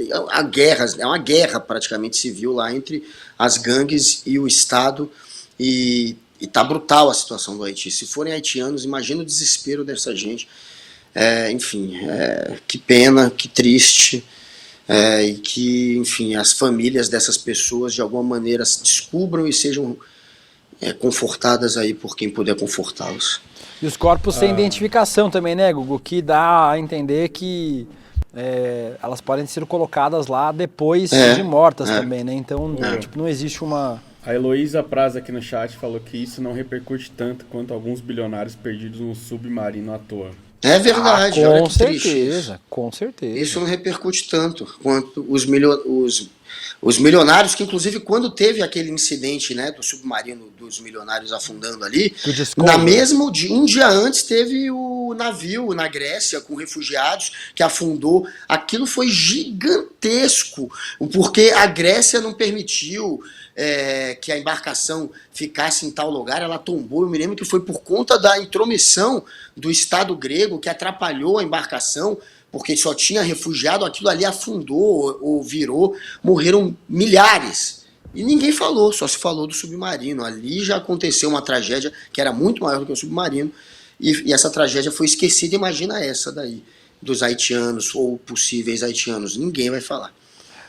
É uma guerra praticamente civil lá entre as gangues e o Estado, e tá brutal a situação do Haiti. Se forem haitianos, imagina o desespero dessa gente. Enfim, que pena, que triste, e que, enfim, as famílias dessas pessoas de alguma maneira se descubram e sejam confortadas aí por quem puder confortá-los. E os corpos sem identificação também, né, Gugu? Que dá a entender que elas podem ser colocadas lá depois de mortas também, né? Então, não existe uma... A Heloísa Praz aqui no chat falou que isso não repercute tanto quanto alguns bilionários perdidos no submarino à toa. É verdade, olha que triste. Com certeza. Isso não repercute tanto quanto os milionários, que inclusive quando teve aquele incidente, né, do submarino dos milionários afundando ali, um dia antes teve o navio na Grécia com refugiados que afundou. Aquilo foi gigantesco, porque a Grécia não permitiu que a embarcação ficasse em tal lugar, ela tombou. Eu me lembro que foi por conta da intromissão do Estado grego que atrapalhou a embarcação, porque só tinha refugiado, aquilo ali afundou ou virou, morreram milhares. E ninguém falou, só se falou do submarino. Ali já aconteceu uma tragédia que era muito maior do que o submarino, e essa tragédia foi esquecida. Imagina essa daí, dos haitianos ou possíveis haitianos. Ninguém vai falar.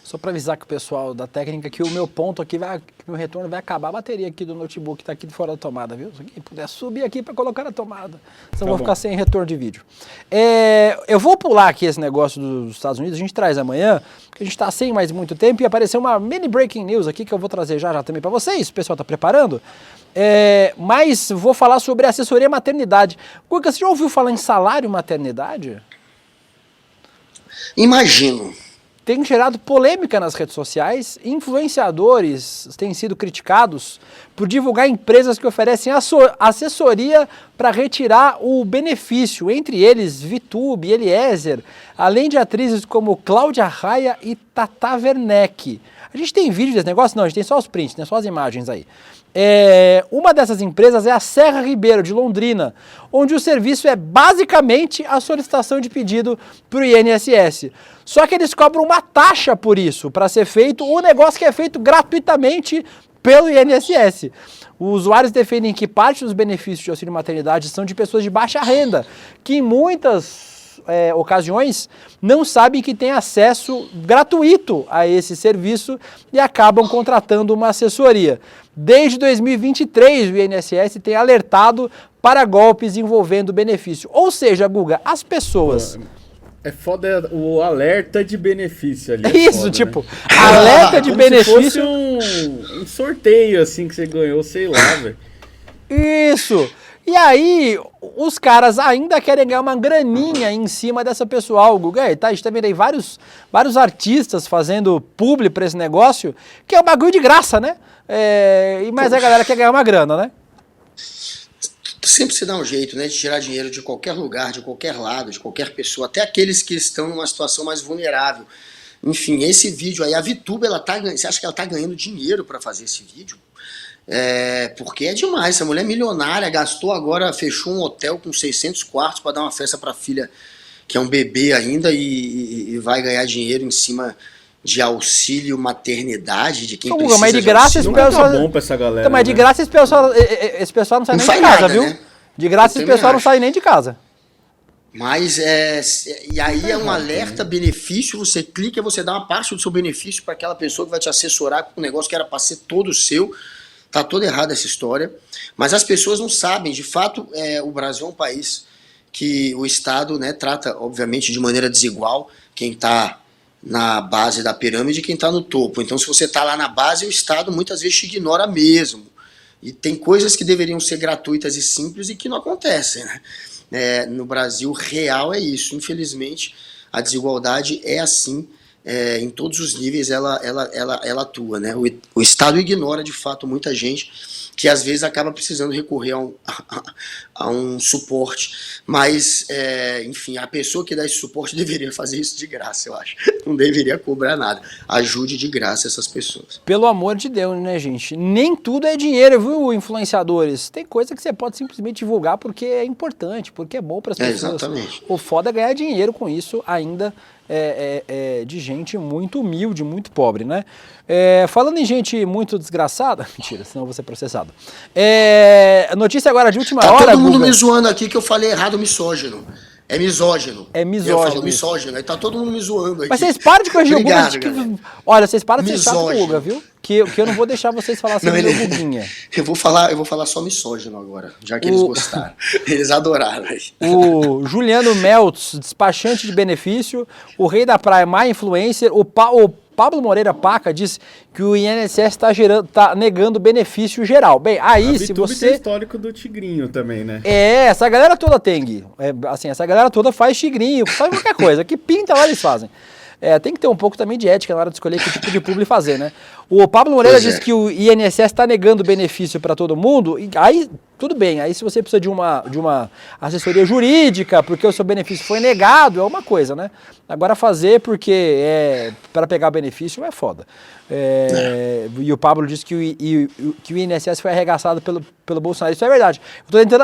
Só para avisar que o pessoal da técnica que o meu ponto aqui, meu retorno vai acabar a bateria aqui do notebook, que tá aqui de fora da tomada, viu? Se alguém puder subir aqui para colocar na tomada, senão vou ficar sem retorno de vídeo. Eu vou pular aqui esse negócio dos Estados Unidos, a gente traz amanhã, porque a gente tá sem mais muito tempo, e apareceu uma mini breaking news aqui que eu vou trazer já também para vocês, o pessoal tá preparando. Mas vou falar sobre assessoria maternidade. Guga, você já ouviu falar em salário maternidade? Imagino. tem gerado polêmica nas redes sociais. Influenciadores têm sido criticados por divulgar empresas que oferecem assessoria para retirar o benefício, entre eles VTube, Eliezer, além de atrizes como Cláudia Raia e Tata Werneck. A gente tem vídeo desse negócio? Não, a gente tem só os prints, né? Só as imagens aí. Uma dessas empresas é a Serra Ribeiro, de Londrina, onde o serviço é basicamente a solicitação de pedido para o INSS. Só que eles cobram uma taxa por isso, para ser feito o negócio que é feito gratuitamente pelo INSS. Os usuários defendem que parte dos benefícios de auxílio maternidade são de pessoas de baixa renda, que em muitas ocasiões não sabem que têm acesso gratuito a esse serviço e acabam contratando uma assessoria. Desde 2023, o INSS tem alertado para golpes envolvendo benefício. Ou seja, Guga, as pessoas... É foda o alerta de benefício ali. É isso, foda, tipo, né? Alerta de benefício... Se fosse um sorteio assim que você ganhou, sei lá, velho. Isso! E aí, os caras ainda querem ganhar uma graninha em cima dessa pessoal, Guga. A gente tá vendo aí vários artistas fazendo publi pra esse negócio, que é um bagulho de graça, né? Mas a galera quer ganhar uma grana, né? Sempre se dá um jeito, né, de tirar dinheiro de qualquer lugar, de qualquer lado, de qualquer pessoa, até aqueles que estão numa situação mais vulnerável. Enfim, esse vídeo aí, a VTube, você acha que ela tá ganhando dinheiro para fazer esse vídeo? Porque é demais, essa mulher milionária, gastou agora, fechou um hotel com 600 quartos para dar uma festa para a filha, que é um bebê ainda, e vai ganhar dinheiro em cima de auxílio maternidade, de quem precisa. Mas de graça esse pessoal... Tá bom pra essa galera, então, mas de graça esse pessoal não sai nem de casa, nada, viu? Né? De graça esse pessoal não sai nem de casa. Mas e aí é um alerta benefício, você clica e você dá uma parte do seu benefício para aquela pessoa que vai te assessorar com um negócio que era para ser todo seu. Tá toda errada essa história. Mas as pessoas não sabem, de fato, o Brasil é um país que o Estado, né, trata, obviamente, de maneira desigual quem está na base da pirâmide e quem está no topo. Então, se você está lá na base, o Estado muitas vezes te ignora mesmo. E tem coisas que deveriam ser gratuitas e simples e que não acontecem, né? No Brasil, real é isso. Infelizmente, a desigualdade é assim, em todos os níveis ela atua, né? O Estado ignora, de fato, muita gente que às vezes acaba precisando recorrer a um suporte. Mas, enfim, a pessoa que dá esse suporte deveria fazer isso de graça, eu acho. Não deveria cobrar nada. Ajude de graça essas pessoas. Pelo amor de Deus, né, gente? Nem tudo é dinheiro, viu, influenciadores? Tem coisa que você pode simplesmente divulgar porque é importante, porque é bom para as pessoas. Exatamente. O foda é ganhar dinheiro com isso ainda de gente muito humilde, muito pobre, né? Falando em gente muito desgraçada... Mentira, senão eu vou ser processado. Notícia agora de última hora, Tá todo mundo me zoando aqui que eu falei errado misógino. É misógino. É misógino. Eu falo misógino. Aí tá todo mundo me zoando aqui. Mas vocês param de corrigir o Guga. Olha, vocês param de ser chato com o Misógino. Guga, viu? Que eu não vou deixar vocês falar assim do meu Guguinha. Eu vou falar só misógino agora, já que eles gostaram. Eles adoraram. O Juliano Meltz, despachante de benefício, o Rei da Praia, má influencer, o Pablo Moreira Paca diz que o INSS tá negando benefício geral. Bem, aí se você... tem histórico do tigrinho também, né? Essa galera toda tem, Gui. Assim, essa galera toda faz tigrinho, faz qualquer coisa. Que pinta lá eles fazem. Tem que ter um pouco também de ética na hora de escolher que tipo de publi fazer, né? O Pablo Moreira diz que o INSS está negando benefício para todo mundo, e aí tudo bem, aí se você precisa de uma assessoria jurídica, porque o seu benefício foi negado, é uma coisa, né? Agora fazer porque para pegar benefício é foda. E o Pablo disse que o INSS foi arregaçado pelo Bolsonaro. Isso é verdade.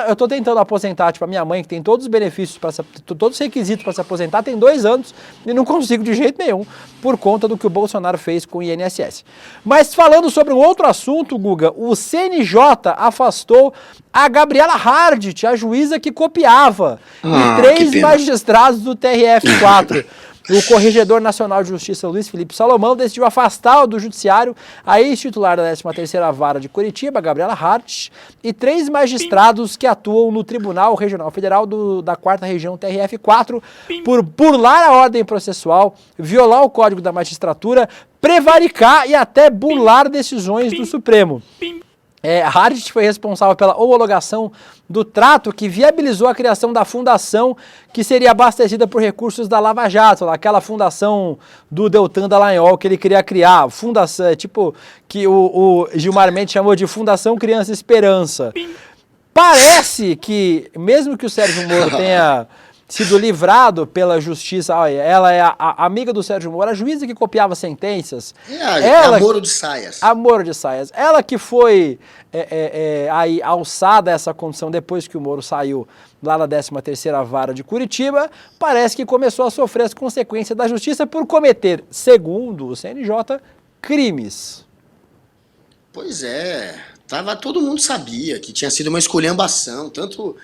Eu tô tentando aposentar, tipo, a minha mãe, que tem todos os benefícios, todos os requisitos para se aposentar, tem 2 anos e não consigo de jeito nenhum, por conta do que o Bolsonaro fez com o INSS. Mas falando sobre um outro assunto, Guga, o CNJ afastou a Gabriela Hardt, a juíza que copiava, e 3 magistrados do TRF4. O Corregedor Nacional de Justiça, Luiz Felipe Salomão, decidiu afastar do judiciário a ex-titular da 13ª Vara de Curitiba, Gabriela Hardt, e 3 magistrados que atuam no Tribunal Regional Federal da 4ª Região TRF4 por burlar a ordem processual, violar o Código da Magistratura, prevaricar e até burlar decisões do Supremo. Hardt foi responsável pela homologação do trato que viabilizou a criação da fundação que seria abastecida por recursos da Lava Jato, aquela fundação do Deltan Dallagnol que ele queria criar, fundação, tipo, que o Gilmar Mendes chamou de Fundação Criança Esperança. Parece que, mesmo que o Sérgio Moro tenha sido livrado pela justiça, olha, ela é a amiga do Sérgio Moro, a juíza que copiava sentenças. A Moro de Saias. A Moro de Saias. Ela que foi aí alçada a essa condição depois que o Moro saiu lá na 13ª Vara de Curitiba, parece que começou a sofrer as consequências da justiça por cometer, segundo o CNJ, crimes. Pois é, todo mundo sabia que tinha sido uma esculhambação, tanto...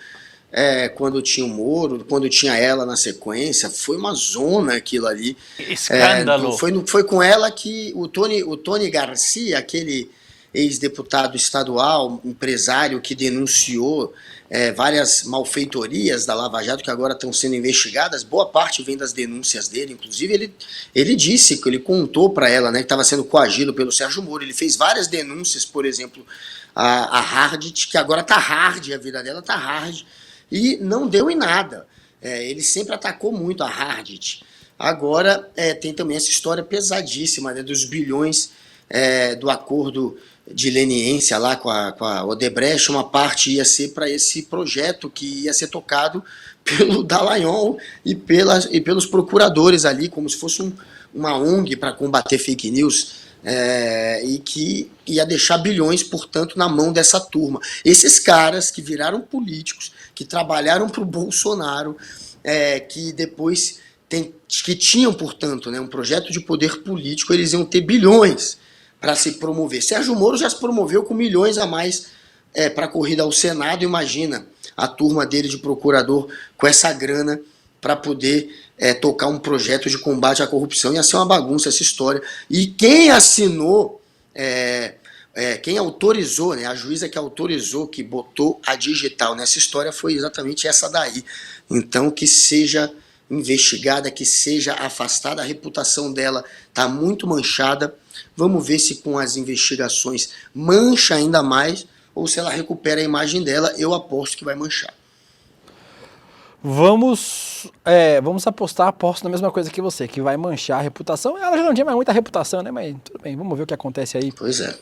quando tinha o Moro, quando tinha ela na sequência, foi uma zona aquilo ali. Escândalo. Foi com ela que o Tony Garcia, aquele ex-deputado estadual, empresário que denunciou várias malfeitorias da Lava Jato que agora estão sendo investigadas, boa parte vem das denúncias dele, inclusive ele disse, que ele contou para ela, né, que estava sendo coagido pelo Sérgio Moro, ele fez várias denúncias, por exemplo, a Hardt, que agora tá hard, a vida dela tá hard, e não deu em nada. Ele sempre atacou muito a Hardt. Agora tem também essa história pesadíssima, né, dos bilhões do acordo de leniência lá com a Odebrecht. Uma parte ia ser para esse projeto que ia ser tocado pelo Dallagnol e pelos procuradores ali, como se fosse uma ONG para combater fake news. E que ia deixar bilhões, portanto, na mão dessa turma. Esses caras que viraram políticos, que trabalharam para o Bolsonaro, que depois que tinham, portanto, né, um projeto de poder político, eles iam ter bilhões para se promover. Sérgio Moro já se promoveu com milhões a mais para a corrida ao Senado. Imagina a turma dele de procurador com essa grana para poder tocar um projeto de combate à corrupção. Ia ser uma bagunça essa história. E quem assinou, quem autorizou, né, a juíza que autorizou, que botou a digital nessa história foi exatamente essa daí. Então que seja investigada, que seja afastada, a reputação dela está muito manchada. Vamos ver se com as investigações mancha ainda mais ou se ela recupera a imagem dela. Eu aposto que vai manchar. Vamos aposto na mesma coisa que você, que vai manchar a reputação. Ela já não tinha mais muita reputação, né? Mas tudo bem, vamos ver o que acontece aí. Pois é.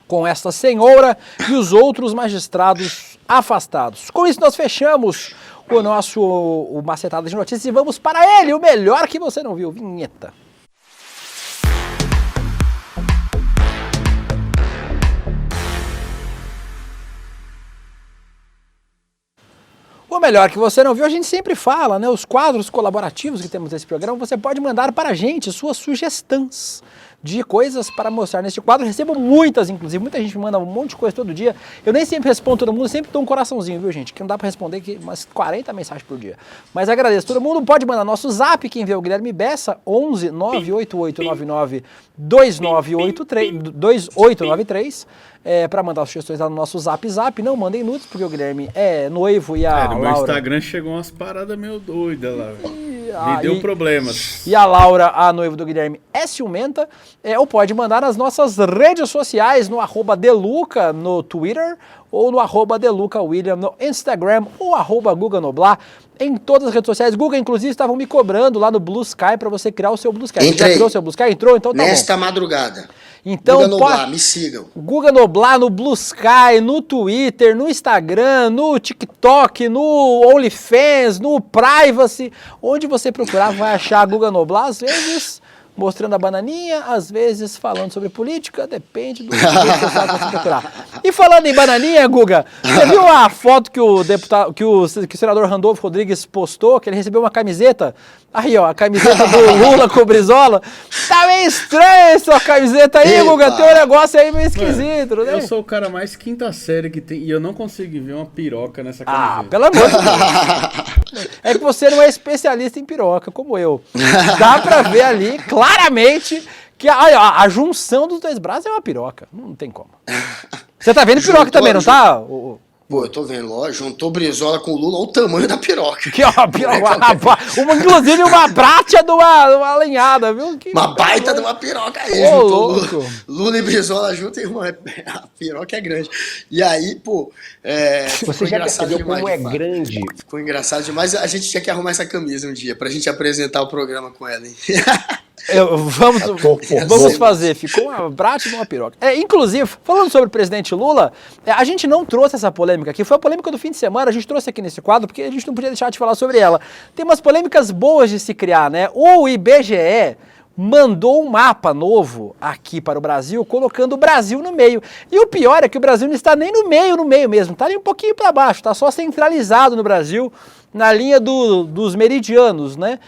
Com esta senhora e os outros magistrados afastados. Com isso nós fechamos o Macetada de Notícias e vamos para ele, o melhor que você não viu, vinheta. O melhor que você não viu, a gente sempre fala, né? Os quadros colaborativos que temos nesse programa, você pode mandar para a gente suas sugestões de coisas para mostrar neste quadro. Eu recebo muitas, inclusive, muita gente me manda um monte de coisa todo dia. Eu nem sempre respondo todo mundo, sempre dou um coraçãozinho, viu, gente? Que não dá para responder aqui umas 40 mensagens por dia. Mas agradeço todo mundo. Pode mandar nosso zap, quem vê o Guilherme Bessa, 11 98899 2893, para mandar sugestões lá no nosso zap. Não mandem nudes, porque o Guilherme é noivo e a no Laura... meu Instagram chegou umas paradas meio doidas lá, velho. Me deu problemas. E a Laura, a noiva do Guilherme, é ciumenta. Ou pode mandar nas nossas redes sociais, no @Deluca no Twitter, ou no @DelucaWilliam no Instagram, ou @Guga Noblar em todas as redes sociais. Guga, inclusive, estavam me cobrando lá no Blue Sky para você criar o seu Blue Sky. Você já criou o seu Blue Sky? Entrou? Então tá Nesta madrugada. Então, Guga Noblar, me sigam. Guga Noblar no Blue Sky, no Twitter, no Instagram, no TikTok, no OnlyFans, no Privacy. Onde você procurar vai achar Guga Noblar, às vezes mostrando a bananinha, às vezes falando sobre política, depende do que você procurar. E falando em bananinha, Guga, você viu a foto que o senador Randolfo Rodrigues postou, que ele recebeu uma camiseta? Aí, ó, a camiseta do Lula com o Brizola. Tá meio estranha essa camiseta aí, Epa. Guga, tem um negócio aí meio esquisito, né? Eu sou o cara mais quinta série que tem, e eu não consigo ver uma piroca nessa camiseta. Ah, pelo amor de Deus. É que você não é especialista em piroca, como eu. Dá pra ver ali, claramente, que a junção dos dois braços é uma piroca. Não tem como. Você tá vendo piroca também, não tá? Pô, eu tô vendo, ó, juntou Brizola com o Lula, olha o tamanho da piroca. Que, ó, inclusive uma prática de uma lenhada, viu? Uma baita de uma piroca aí, Ô, juntou louco. Lula e Brizola junto, irmão, a piroca é grande. E aí, pô, Você já percebeu como é grande? Ficou engraçado demais, a gente tinha que arrumar essa camisa um dia, pra gente apresentar o programa com ela, hein? Vamos fazer, ficou uma prática de uma piroca. Inclusive, falando sobre o presidente Lula, a gente não trouxe essa polêmica aqui, foi a polêmica do fim de semana, a gente trouxe aqui nesse quadro, porque a gente não podia deixar de falar sobre ela. Tem umas polêmicas boas de se criar, né? O IBGE mandou um mapa novo aqui para o Brasil, colocando o Brasil no meio. E o pior é que o Brasil não está nem no meio mesmo, está ali um pouquinho para baixo, está só centralizado no Brasil, na linha dos meridianos, né?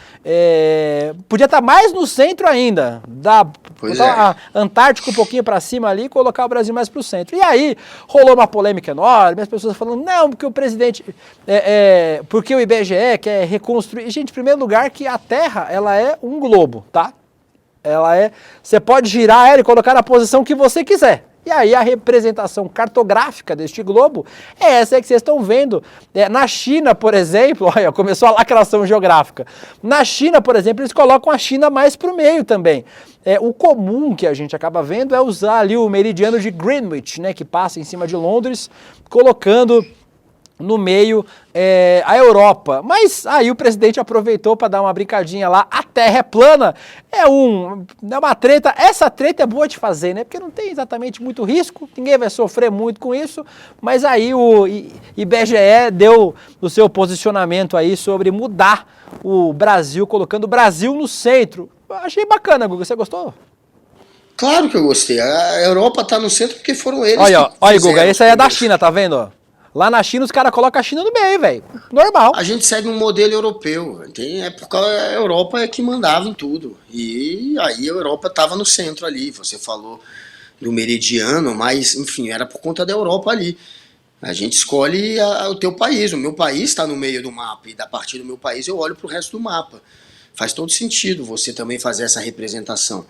Podia estar mais no centro ainda, botar a Antártica um pouquinho para cima ali e colocar o Brasil mais para o centro. E aí rolou uma polêmica enorme, as pessoas falando, não, porque o presidente, porque o IBGE quer reconstruir. Gente, em primeiro lugar, que a Terra, ela é um globo, tá? Você pode girar ela e colocar na posição que você quiser. E aí a representação cartográfica deste globo é essa que vocês estão vendo. Na China, por exemplo, olha, começou a lacração geográfica. Na China, por exemplo, eles colocam a China mais para o meio também. O comum que a gente acaba vendo é usar ali o meridiano de Greenwich, né, que passa em cima de Londres, colocando no meio a Europa. Mas aí o presidente aproveitou para dar uma brincadinha lá, a Terra é plana, é uma treta, essa treta é boa de fazer, né, porque não tem exatamente muito risco, ninguém vai sofrer muito com isso, mas aí o IBGE deu o seu posicionamento aí sobre mudar o Brasil, colocando o Brasil no centro. Achei bacana, Guga, você gostou? Claro que eu gostei, a Europa tá no centro porque foram eles Olha, Guga, esse aí é da China, tá vendo, ó? Lá na China os caras colocam a China no meio, velho. Normal. A gente segue um modelo europeu. Porque a Europa é que mandava em tudo. E aí a Europa estava no centro ali. Você falou do meridiano, mas, enfim, era por conta da Europa ali. A gente escolhe o teu país. O meu país está no meio do mapa. E a partir do meu país eu olho para o resto do mapa. Faz todo sentido você também fazer essa representação.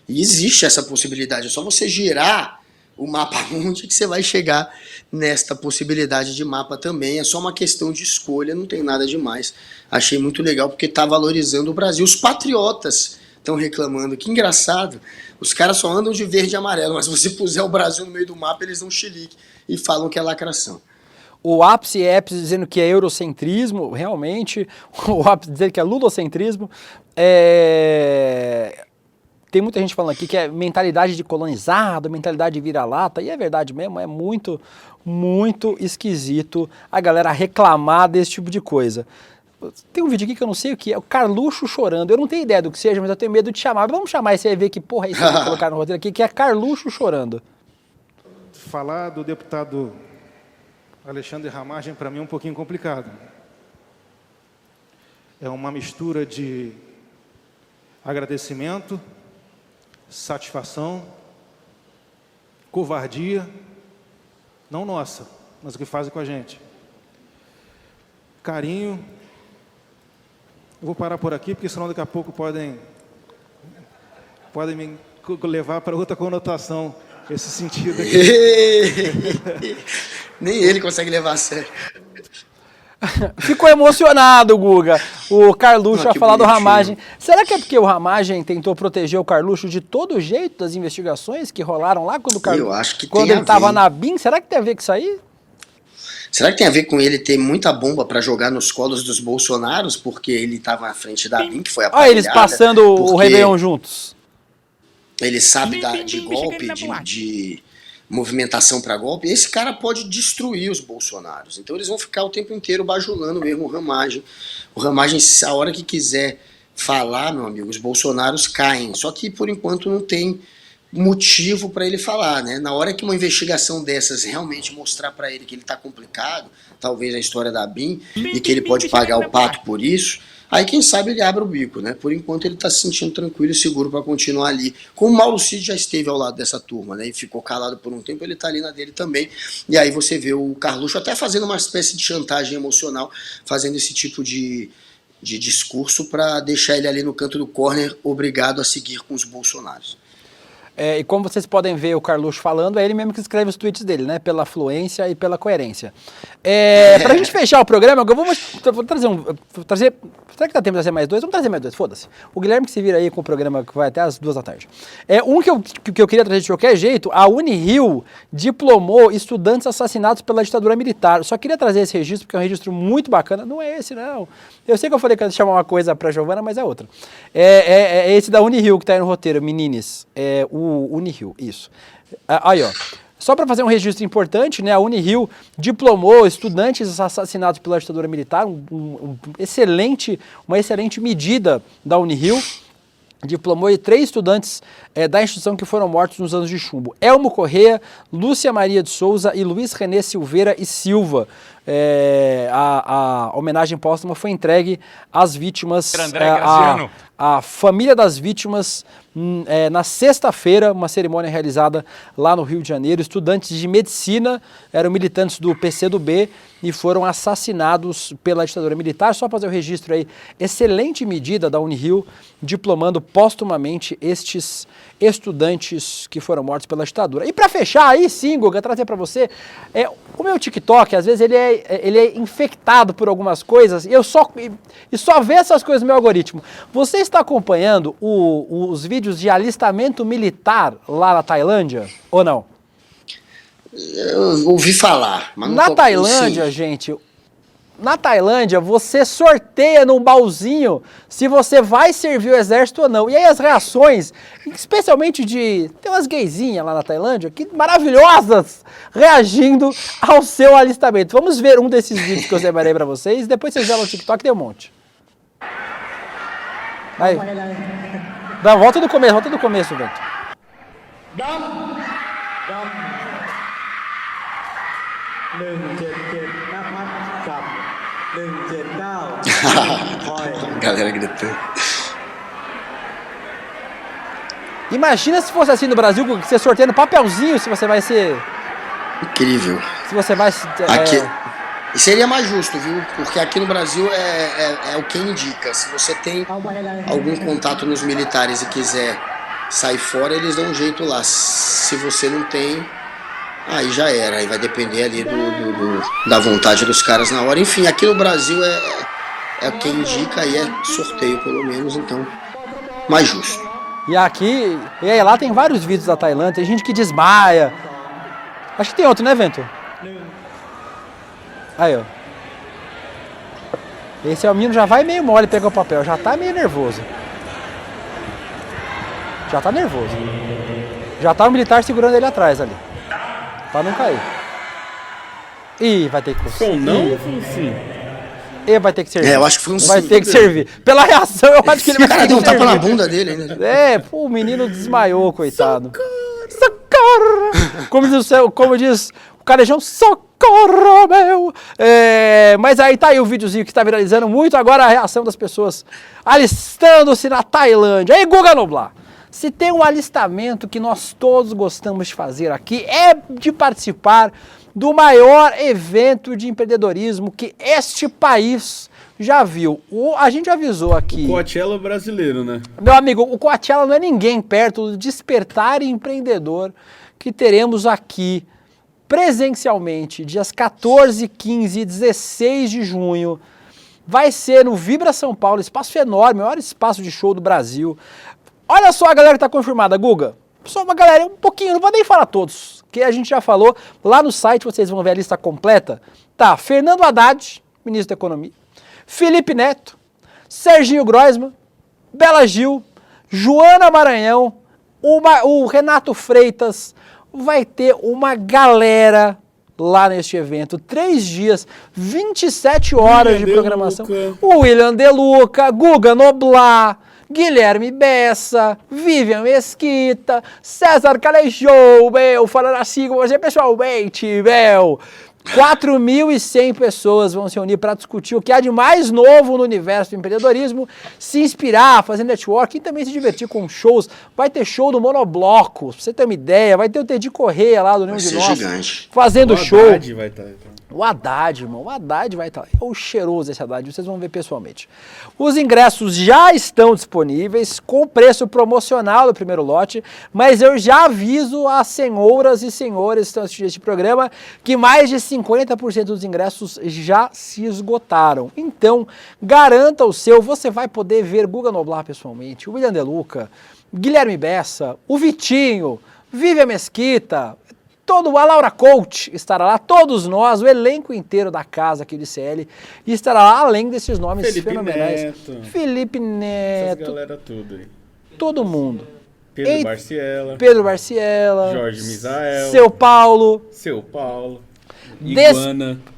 E existe essa possibilidade. É só você girar o mapa mundi que você vai chegar nesta possibilidade de mapa também. É só uma questão de escolha, não tem nada demais. Achei muito legal porque está valorizando o Brasil. Os patriotas estão reclamando, que engraçado, os caras só andam de verde e amarelo, mas se você puser o Brasil no meio do mapa, eles dão chilique e falam que é lacração. O ápice é dizendo que é eurocentrismo, realmente, o ápice dizendo que é ludocentrismo, Tem muita gente falando aqui que é mentalidade de colonizado, mentalidade de vira-lata, e é verdade mesmo, é muito, muito esquisito a galera reclamar desse tipo de coisa. Tem um vídeo aqui que eu não sei o que é, o Carluxo chorando. Eu não tenho ideia do que seja, mas eu tenho medo de chamar. Vamos chamar esse aí, ver que porra é isso que eu vou colocar no roteiro aqui, que é Carluxo chorando. Falar do deputado Alexandre Ramagem, para mim, é um pouquinho complicado. É uma mistura de agradecimento, satisfação, covardia, não nossa, mas o que fazem com a gente. Carinho. Eu vou parar por aqui, porque senão daqui a pouco podem me levar para outra conotação, esse sentido aqui. Nem ele consegue levar a sério. Ficou emocionado, Guga, o Carluxo a falar do Ramagem. Será que é porque o Ramagem tentou proteger o Carluxo de todo jeito das investigações que rolaram lá quando o Carluxo, eu acho que quando ele estava na BIM? Será que tem a ver com isso aí? Será que tem a ver com ele ter muita bomba para jogar nos colos dos bolsonaros, porque ele estava à frente da BIM, que foi aparelhada? Olha eles passando o Réveillon juntos. Ele sabe de golpe, de movimentação para golpe. Esse cara pode destruir os bolsonaros. Então eles vão ficar o tempo inteiro bajulando mesmo o Ramagem. O Ramagem, a hora que quiser falar, meu amigo, os bolsonaros caem. Só que por enquanto não tem motivo para ele falar, né? Na hora que uma investigação dessas realmente mostrar para ele que ele está complicado, talvez a história da BIM, e que ele pode pagar o pato por isso, aí quem sabe ele abre o bico, né? Por enquanto ele está se sentindo tranquilo e seguro para continuar ali. Como o Mauro Cid já esteve ao lado dessa turma, né? E ficou calado por um tempo, ele está ali na dele também. E aí você vê o Carluxo até fazendo uma espécie de chantagem emocional, fazendo esse tipo de discurso para deixar ele ali no canto do corner, obrigado a seguir com os bolsonaros. E como vocês podem ver o Carluxo falando, é ele mesmo que escreve os tweets dele, né? Pela fluência e pela coerência. Pra gente fechar o programa, eu vou trazer será que dá tempo de trazer mais dois? Vamos trazer mais dois, foda-se. O Guilherme que se vira aí com o programa que vai até as 2 da tarde. Um que eu queria trazer de qualquer jeito, a Unirio diplomou estudantes assassinados pela ditadura militar. Eu só queria trazer esse registro, porque é um registro muito bacana. Não é esse, não. Eu sei que eu falei que eu ia chamar uma coisa pra Giovana, mas é outra. É esse da Unirio que tá aí no roteiro, menines. O Unirio, isso. Aí, ó. Só para fazer um registro importante, né, a Unirio diplomou estudantes assassinados pela ditadura militar, uma excelente medida da Unirio. Diplomou 3 estudantes da instituição que foram mortos nos anos de chumbo. Elmo Corrêa, Lúcia Maria de Souza e Luiz René Silveira e Silva. A homenagem póstuma foi entregue às vítimas, a família das vítimas, na sexta-feira, uma cerimônia realizada lá no Rio de Janeiro. Estudantes de medicina eram militantes do PCdoB e foram assassinados pela ditadura militar. Só fazer o registro aí, excelente medida da Unirio, diplomando póstumamente estes estudantes que foram mortos pela ditadura. E para fechar, aí sim, Guga, trazer para você, o meu TikTok, às vezes ele é infectado por algumas coisas e só vê essas coisas no meu algoritmo. Você está acompanhando os vídeos de alistamento militar lá na Tailândia ou não? Eu ouvi falar, mas não Na Tailândia, gente, na Tailândia você sorteia num baúzinho se você vai servir o exército ou não. E aí as reações, especialmente tem umas gaysinhas lá na Tailândia, que maravilhosas, reagindo ao seu alistamento. Vamos ver um desses vídeos que eu separei pra vocês, depois vocês vão no TikTok, tem um monte. Aí. Volta do começo, Vento. Galera gritando. Imagina se fosse assim no Brasil, que você sorteia no papelzinho se você vai ser... Incrível. Se você vai... E seria mais justo, viu? Porque aqui no Brasil é o que indica. Se você tem algum contato nos militares e quiser sair fora, eles dão um jeito lá. Se você não tem, aí já era. Aí vai depender ali da vontade dos caras na hora. Enfim, aqui no Brasil é o que indica e é sorteio pelo menos, então mais justo. E aí lá tem vários vídeos da Tailândia, tem gente que desmaia. Acho que tem outro, né, Vento? Aí, ó. Esse menino já vai meio mole pegar o papel, já tá meio nervoso. Já tá nervoso. Já tá o militar segurando ele atrás ali. Pra não cair. Ih, vai ter que... Ou não, sim. Ele vai ter que servir. Eu acho que foi um sim. Vai ter que servir. Pela reação, eu acho que ele vai ter que servir. O cara deu um tapa na bunda dele ainda. O menino desmaiou, coitado. Socorro! Como diz o Carejão, socorro, meu! Mas aí tá aí o videozinho que está viralizando muito. Agora a reação das pessoas alistando-se na Tailândia. Aí, Guga Noblar, se tem um alistamento que nós todos gostamos de fazer aqui, é de participar do maior evento de empreendedorismo que este país já viu. A gente avisou aqui... O Coachella brasileiro, né? Meu amigo, o Coachella não é ninguém perto do Despertar Empreendedor que teremos aqui presencialmente, dias 14, 15 e 16 de junho. Vai ser no Vibra São Paulo, espaço enorme, maior espaço de show do Brasil. Olha só a galera que tá confirmada, Guga. Só uma galera, um pouquinho, não vou nem falar todos, que a gente já falou. Lá no site vocês vão ver a lista completa. Tá, Fernando Haddad, ministro da Economia, Felipe Neto, Serginho Groisman, Bela Gil, Joana Maranhão, o Renato Freitas. Vai ter uma galera lá neste evento. 3 dias, 27 horas de programação. O William De Luca, Guga Noblar, Guilherme Bessa, Vivian Mesquita, César Calejou, falando assim com você pessoalmente, 4.100 pessoas vão se unir para discutir o que há de mais novo no universo do empreendedorismo, se inspirar, fazer networking e também se divertir com shows. Vai ter show do Monobloco, pra você ter uma ideia, vai ter o Teddy Correia lá do Nenhum de Nós gigante. fazendo show. O Haddad vai estar. O Haddad, irmão, o Haddad vai estar lá. É o cheiroso esse Haddad, vocês vão ver pessoalmente. Os ingressos já estão disponíveis com preço promocional do primeiro lote, mas eu já aviso às senhoras e senhores que estão assistindo este programa que mais de 50% dos ingressos já se esgotaram. Então, garanta o seu, você vai poder ver Guga Noblar pessoalmente, o William De Luca, Guilherme Bessa, o Vitinho, Vivian Mesquita, a Laura Coach estará lá, todos nós, o elenco inteiro da casa aqui de CL, e estará lá, além desses nomes Felipe fenomenais. Neto. Felipe Neto. Essa galera tudo aí. Todo mundo. Pedro Barciela. Jorge Misael. Seu Paulo.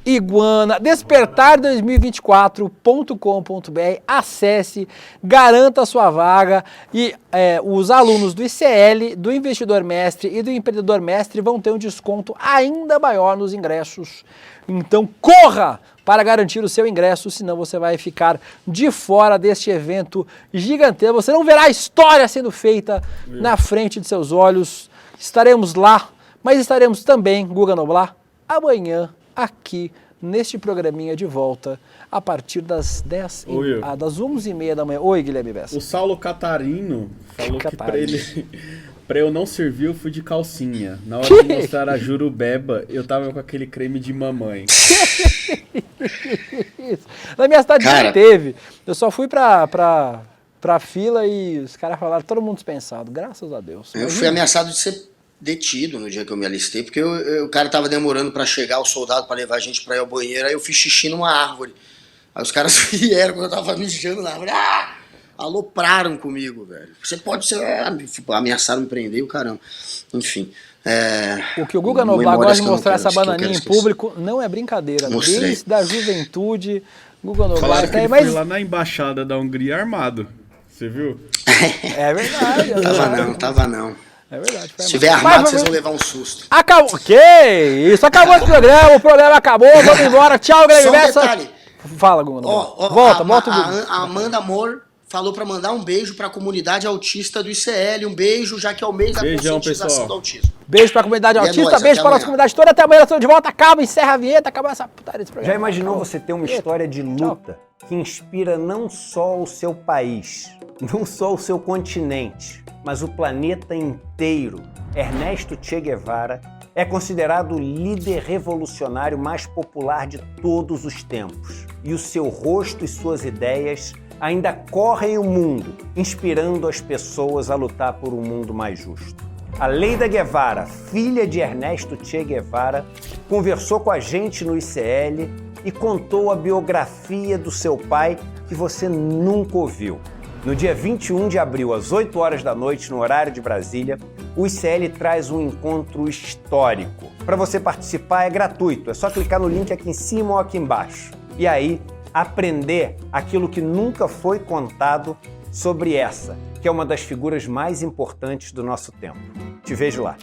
Iguana. Despertar2024.com.br. Acesse, garanta a sua vaga e os alunos do ICL, do Investidor Mestre e do Empreendedor Mestre vão ter um desconto ainda maior nos ingressos. Então corra para garantir o seu ingresso, senão você vai ficar de fora deste evento gigantesco. Você não verá a história sendo feita na frente de seus olhos. Estaremos lá, mas estaremos também, Guga Noblar, amanhã, aqui, neste programinha de volta, a partir das 11h30 da manhã. Oi, Guilherme Bessa. O Saulo Catarino falou que pra eu não servir, eu fui de calcinha. Na hora de mostrar a jurubeba, eu tava com aquele creme de mamãe. Na minha cidade não teve. Eu só fui pra fila e os caras falaram, todo mundo dispensado, graças a Deus. Eu fui ameaçado de ser detido no dia que eu me alistei, porque o cara tava demorando pra chegar, o soldado pra levar a gente pra ir ao banheiro, aí eu fiz xixi numa árvore. Aí os caras vieram quando eu tava mijando na árvore, alopraram comigo, velho. Você pode ser ameaçado, me prender, o caramba. Enfim. O que o Guga Noblar gosta de mostrar essa bananinha em público não é brincadeira. Mostrei. Desde a juventude, Guga Noblar Falaram tá que aí, ele mas foi lá na embaixada da Hungria armado. Você viu? É verdade. Tava não. É verdade. Se tiver armado, vocês vão levar um susto. Acabou. Que isso? Acabou esse programa. O programa acabou. Vamos embora. Tchau, Guilherme Bessa. Só um detalhe. Fala, Guga. Volta o Guga. A Amanda Amor falou pra mandar um beijo pra comunidade autista do ICL. Um beijo, já que é o mês da conscientização do autismo. Beijo pra comunidade autista, beijo pra nossa comunidade toda. Até amanhã, estamos de volta. Acaba, encerra a vinheta, acaba essa putaria desse programa. Já imaginou você ter uma história de luta que inspira não só o seu país, não só o seu continente, mas o planeta inteiro? Ernesto Che Guevara é considerado o líder revolucionário mais popular de todos os tempos. E o seu rosto e suas ideias ainda correm o mundo, inspirando as pessoas a lutar por um mundo mais justo. A Leida Guevara, filha de Ernesto Che Guevara, conversou com a gente no ICL e contou a biografia do seu pai que você nunca ouviu. No dia 21 de abril, às 8 horas da noite, no horário de Brasília, o ICL traz um encontro histórico. Para você participar é gratuito, é só clicar no link aqui em cima ou aqui embaixo. E aí, aprender aquilo que nunca foi contado sobre essa, que é uma das figuras mais importantes do nosso tempo. Te vejo lá.